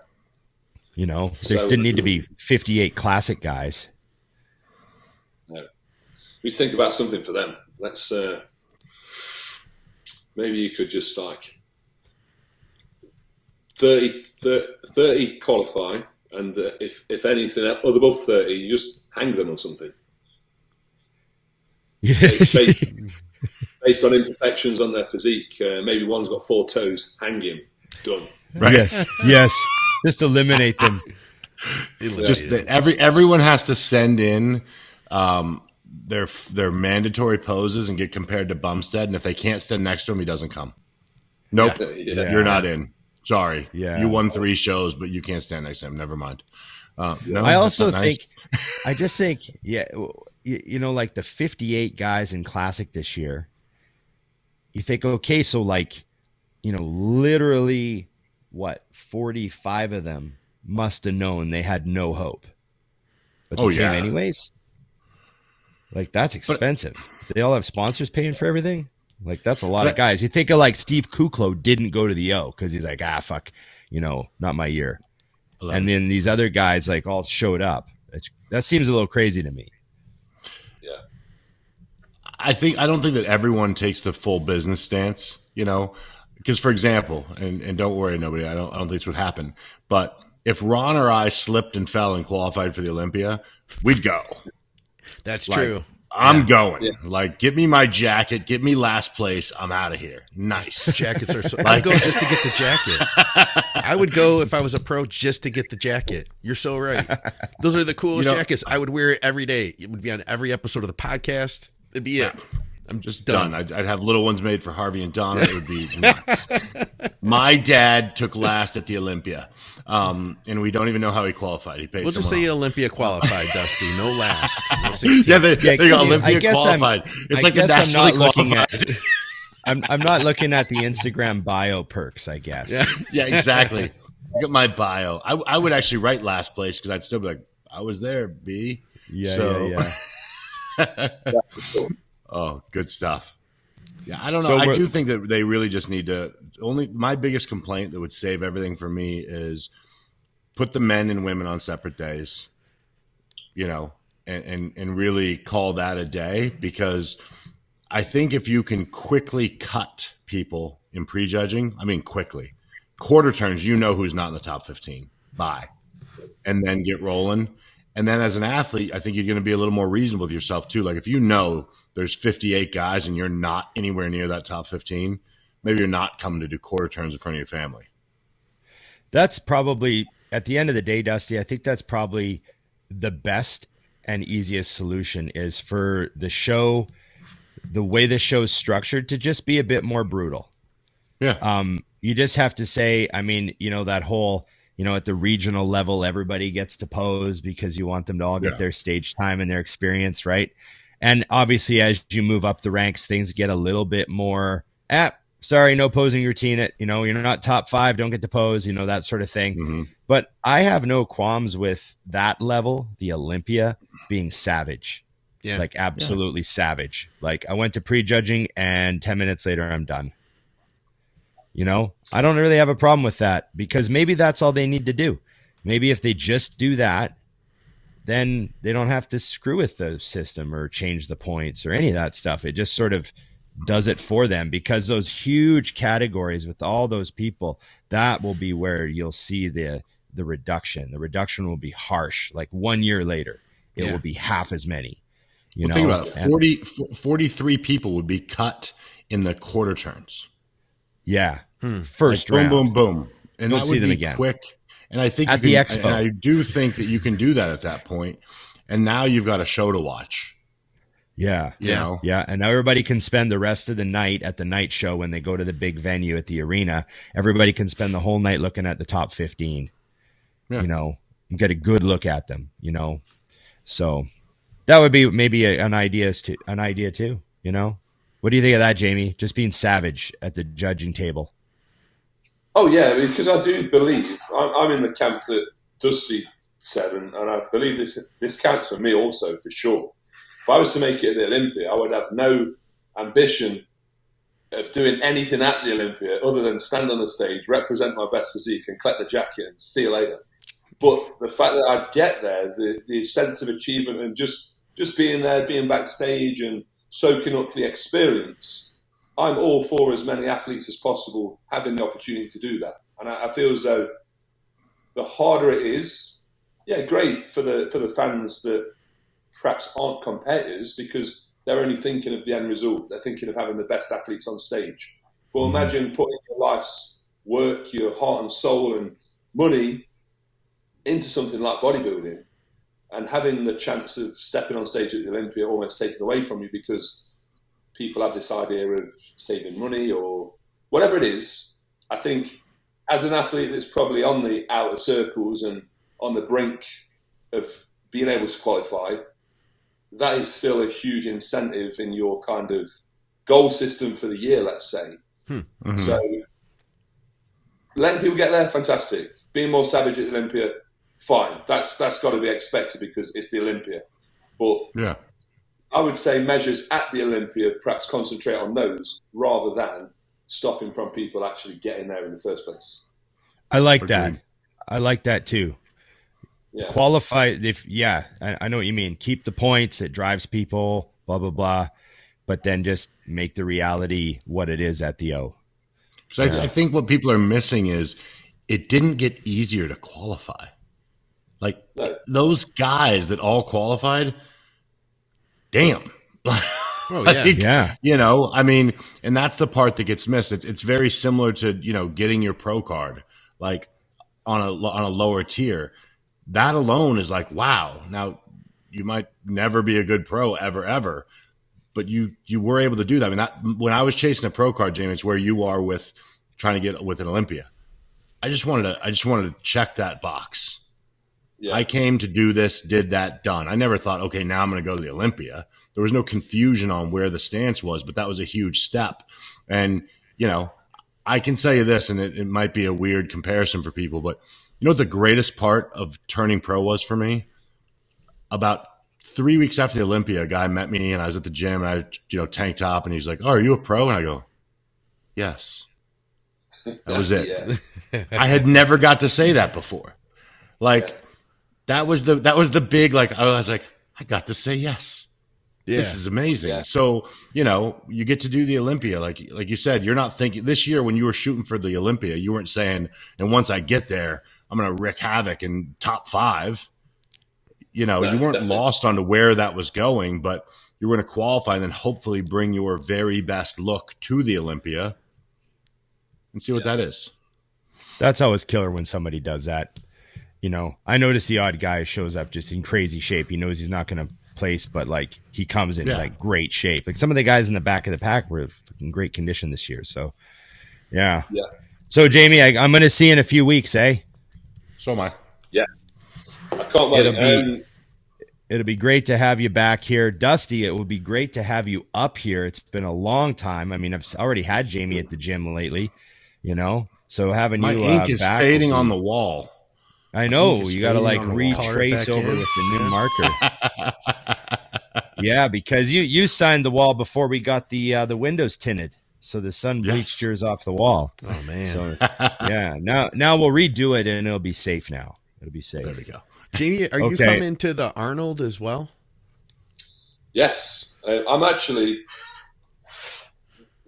You know, there didn't need to be 58 classic guys. No. We think about something for them. Let's maybe you could just like 30 qualify, and if anything above 30, you just hang them or something. Based on imperfections on their physique, maybe one's got 4 toes, hang him, done. Right. Yes. Just eliminate them. Everyone has to send in their mandatory poses and get compared to Bumstead, and if they can't stand next to him, he doesn't come. Nope, you're not in. Sorry, you won 3 shows, but you can't stand next to him. Never mind. No, I also think, I just think, you know, like the 58 guys in classic this year, you think, okay, so like, you know, literally what, 45 of them must have known they had no hope. But they came anyways. Like that's expensive. They all have sponsors paying for everything. Like that's a lot of guys. You think of like Steve Kuklo didn't go to the O because he's like, fuck, you know, not my year. And then these other guys like all showed up. That seems a little crazy to me. Yeah. I don't think that everyone takes the full business stance, you know, because for example, and don't worry, nobody, I don't think this would happen. But if Ron or I slipped and fell and qualified for the Olympia, we'd go. That's true. I'm going. Yeah. Like, get me my jacket. Get me last place. I'm out of here. Nice. Jackets are so. I'd go just to get the jacket. I would go if I was a pro just to get the jacket. You're so right. Those are the coolest jackets. I would wear it every day. It would be on every episode of the podcast. It'd be it. I'm just done. I'd have little ones made for Harvey and Donna. It would be nuts. My dad took last at the Olympia. And we don't even know how he qualified. He paid. We'll just say Olympia qualified, Dusty. No last. No 16. Yeah, they got Olympia qualified. It's like a nationally qualified. I'm not looking at the Instagram bio perks, I guess. Yeah, exactly. Look at my bio. I would actually write last place because I'd still be like, I was there, B. Yeah. Oh, good stuff. Yeah, I don't know. I do think that they really just need to. My biggest complaint that would save everything for me is put the men and women on separate days, you know, and really call that a day, because I think if you can quickly cut people in prejudging, I mean quickly, quarter turns, you know who's not in the top 15. Bye. And then get rolling. And then as an athlete, I think you're going to be a little more reasonable with yourself too. Like if you know there's 58 guys and you're not anywhere near that top 15, maybe you're not coming to do quarter turns in front of your family. That's probably, at the end of the day, Dusty, I think that's probably the best and easiest solution is for the show, the way the show is structured, to just be a bit more brutal. Yeah. You just have to say, I mean, you know, that whole, you know, at the regional level, everybody gets to pose because you want them to all get their stage time and their experience, right? And obviously, as you move up the ranks, things get a little bit more, sorry, no posing routine. It, you're not top 5, don't get to pose, that sort of thing. Mm-hmm. But I have no qualms with that level, the Olympia, being savage. Yeah. Like absolutely savage. Like I went to prejudging and 10 minutes later I'm done. I don't really have a problem with that because maybe that's all they need to do. Maybe if they just do that, then they don't have to screw with the system or change the points or any of that stuff. It just sort of does it for them because those huge categories with all those people, that will be where you'll see the reduction. The reduction will be harsh. Like 1 year later, it will be half as many. Think about it. 43 people would be cut in the quarter turns. Yeah. First like round. Boom, boom, boom. And Don't that see would them be again. quick. And I think at the expo. And I do think that you can do that at that point. And now you've got a show to watch. Yeah. Yeah. And now everybody can spend the rest of the night at the night show when they go to the big venue at the arena. Everybody can spend the whole night looking at the top 15, and get a good look at them, So that would be maybe an idea too, What do you think of that, Jamie? Just being savage at the judging table. Oh, yeah, because I do believe, I'm in the camp that does see 7, and I believe this counts for me also, for sure. If I was to make it at the Olympia, I would have no ambition of doing anything at the Olympia other than stand on the stage, represent my best physique, and collect the jacket and see you later. But the fact that I'd get there, the sense of achievement and just being there, being backstage and soaking up the experience, I'm all for as many athletes as possible having the opportunity to do that. And I feel as though the harder it is, great for the fans that perhaps aren't competitors because they're only thinking of the end result. They're thinking of having the best athletes on stage. But imagine putting your life's work, your heart and soul and money into something like bodybuilding and having the chance of stepping on stage at the Olympia almost taken away from you because people have this idea of saving money or whatever it is. I think as an athlete that's probably on the outer circles and on the brink of being able to qualify, that is still a huge incentive in your kind of goal system for the year, let's say. Mm-hmm. So letting people get there, fantastic. Being more savage at the Olympia, fine. That's got to be expected because it's the Olympia. But I would say measures at the Olympia perhaps concentrate on those rather than stopping from people actually getting there in the first place. I like that. I like that too. Yeah. Qualify I know what you mean. Keep the points, it drives people, blah blah blah, but then just make the reality what it is at the O. Because I think what people are missing is it didn't get easier to qualify. Like those guys that all qualified, damn. I mean, and that's the part that gets missed. It's very similar to, getting your pro card, like on a lower tier. That alone is like, wow. Now you might never be a good pro ever, but you were able to do that. I mean, that when I was chasing a pro card, Jamie, it's where you are with trying to get with an Olympia. I just wanted to check that box. Yeah. I came to do this, did that, done. I never thought, okay, now I'm going to go to the Olympia. There was no confusion on where the stance was, but that was a huge step. And, I can tell you this, and it might be a weird comparison for people, but you know what the greatest part of turning pro was for me? About 3 weeks after the Olympia, a guy met me and I was at the gym and I had, tank top and he's like, "Oh, are you a pro?" And I go, "Yes." That was it. I had never got to say that before. That was the big, I was like, I got to say yes. Yeah. This is amazing. Yeah. So, you get to do the Olympia. Like you said, you're not thinking this year when you were shooting for the Olympia, you weren't saying, and once I get there, I'm going to wreak havoc in top 5. You weren't definitely lost onto where that was going, but you were going to qualify and then hopefully bring your very best look to the Olympia and see what that is. That's always killer when somebody does that. I notice the odd guy shows up just in crazy shape. He knows he's not going to place, but he comes in great shape. Like some of the guys in the back of the pack were in great condition this year. So, yeah. So, Jamie, I'm going to see you in a few weeks, eh? So am I. Yeah. I can't wait. it'll be great to have you back here. Dusty, it would be great to have you up here. It's been a long time. I mean, I've already had Jamie at the gym lately, you know, so having My you ink is back fading on the wall. I know. Ink is You got to like fading on the wall. retrace over Color it with back the new marker. Yeah, because you signed the wall before we got the windows tinted. So the sun bleached yours off the wall. Oh man. So yeah, now we'll redo it and it'll be safe now. It'll be safe. There we go. Jamie, are you coming to the Arnold as well? Yes, I'm actually.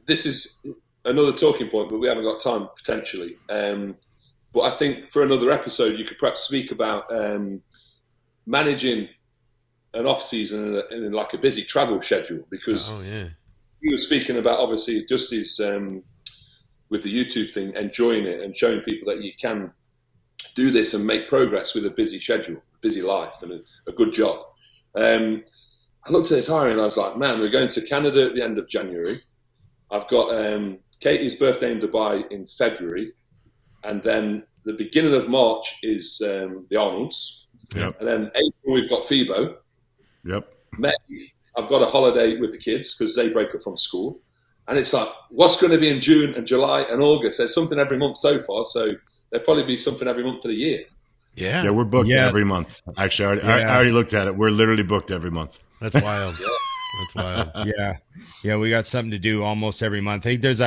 This is another talking point, but we haven't got time potentially. But I think for another episode, you could perhaps speak about managing an off season in like a busy travel schedule, because you were speaking about obviously Dusty's with the YouTube thing, enjoying it and showing people that you can do this and make progress with a busy schedule, busy life, and a good job. I looked at the diary and I was like, man, we're going to Canada at the end of January. I've got Katie's birthday in Dubai in February, and then the beginning of March is the Arnolds. Yep. And then April we've got FIBO. Yep. May, I've got a holiday with the kids because they break up from school. And it's like, what's going to be in June and July and August? There's something every month so far, so there'll probably be something every month for the year. Yeah. Yeah, we're booked every month. Actually, I already looked at it. We're literally booked every month. That's wild. That's wild. Yeah, we got something to do almost every month. I think there's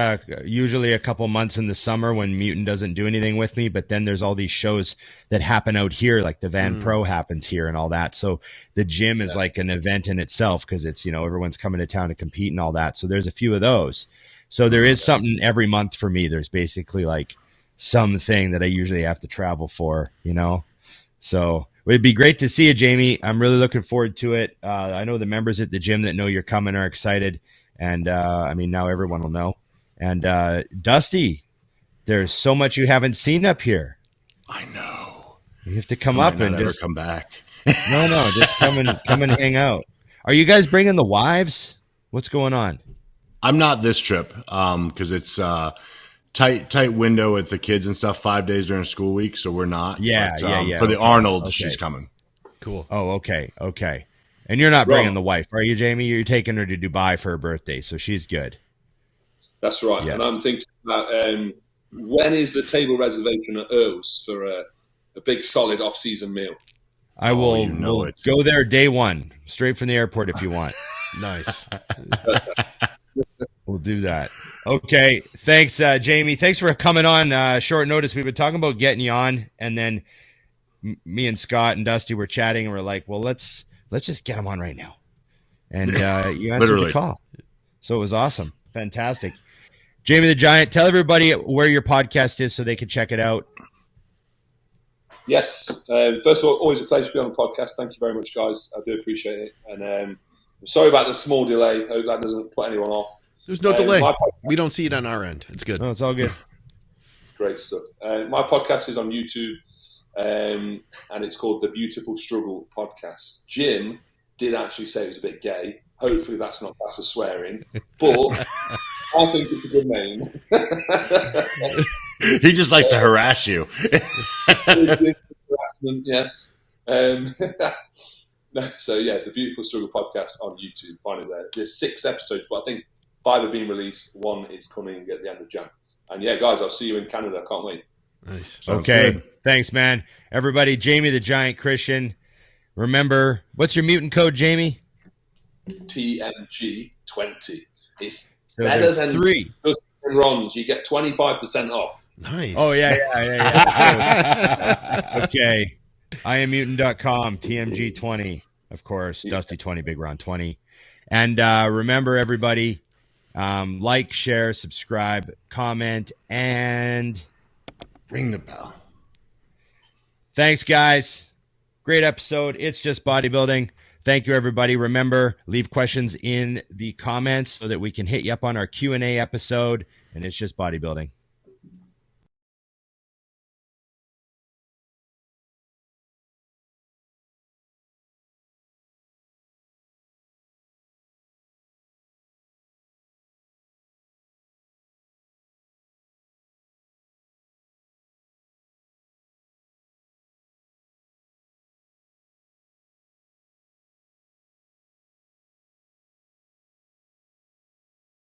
usually a couple months in the summer when Mutant doesn't do anything with me, but then there's all these shows that happen out here, like the Van Pro happens here and all that. So the gym is like an event in itself because it's, you know, everyone's coming to town to compete and all that. So there's a few of those. So there is something every month for me. There's basically like something that I usually have to travel for, you know? So it'd be great to see you, Jamie. I'm really looking forward to it. I know the members at the gym that know you're coming are excited. And I mean, now everyone will know. And Dusty, there's so much you haven't seen up here. I know. You have to come up and just just come back. No, just come and hang out. Are you guys bringing the wives? What's going on? I'm not this trip because it's tight window with the kids and stuff. 5 days during school week, so we're not. Yeah. For the Arnold, she's coming. Cool. Oh, okay. And you're not bringing the wife, are you, Jamie? You're taking her to Dubai for her birthday, so she's good. That's right. Yes. And I'm thinking about when is the table reservation at Earl's for a big solid off-season meal? I will go there day one, straight from the airport if you want. Nice. We'll do that. Okay. Thanks, Jamie. Thanks for coming on short notice. We've been talking about getting you on, and then me and Scott and Dusty were chatting, and we're like, well, let's just get him on right now. And you answered the call. So it was awesome. Fantastic. Jamie the Giant, tell everybody where your podcast is so they can check it out. Yes. First of all, always a pleasure to be on the podcast. Thank you very much, guys. I do appreciate it. And I'm sorry about the small delay. Hope that doesn't put anyone off. There's no delay. We don't see it on our end. It's good. No, it's all good. Great stuff. My podcast is on YouTube, and it's called The Beautiful Struggle Podcast. Jim did actually say it was a bit gay. Hopefully that's not class as swearing, but I think it's a good name. He just likes to harass you. Harassment, yes. So yeah, The Beautiful Struggle Podcast on YouTube. Find it there. There's 6 episodes, but I think 5 have been released. 1 is coming at the end of Jan. And yeah, guys, I'll see you in Canada. I can't wait. Nice. Okay. Good. Thanks, man. Everybody, Jamie the Giant Christian. Remember, what's your mutant code, Jamie? TMG 20. It's so better than 3 runs. You get 25% off. Nice. Oh, yeah. Okay. IamMutant.com, TMG 20, of course. Dusty 20, Big Ron 20. And remember, everybody, like, share, subscribe, comment, and ring the bell. Thanks, guys. Great episode. It's just bodybuilding. Thank you, everybody. Remember, leave questions in the comments so that we can hit you up on our Q&A episode. And it's just bodybuilding.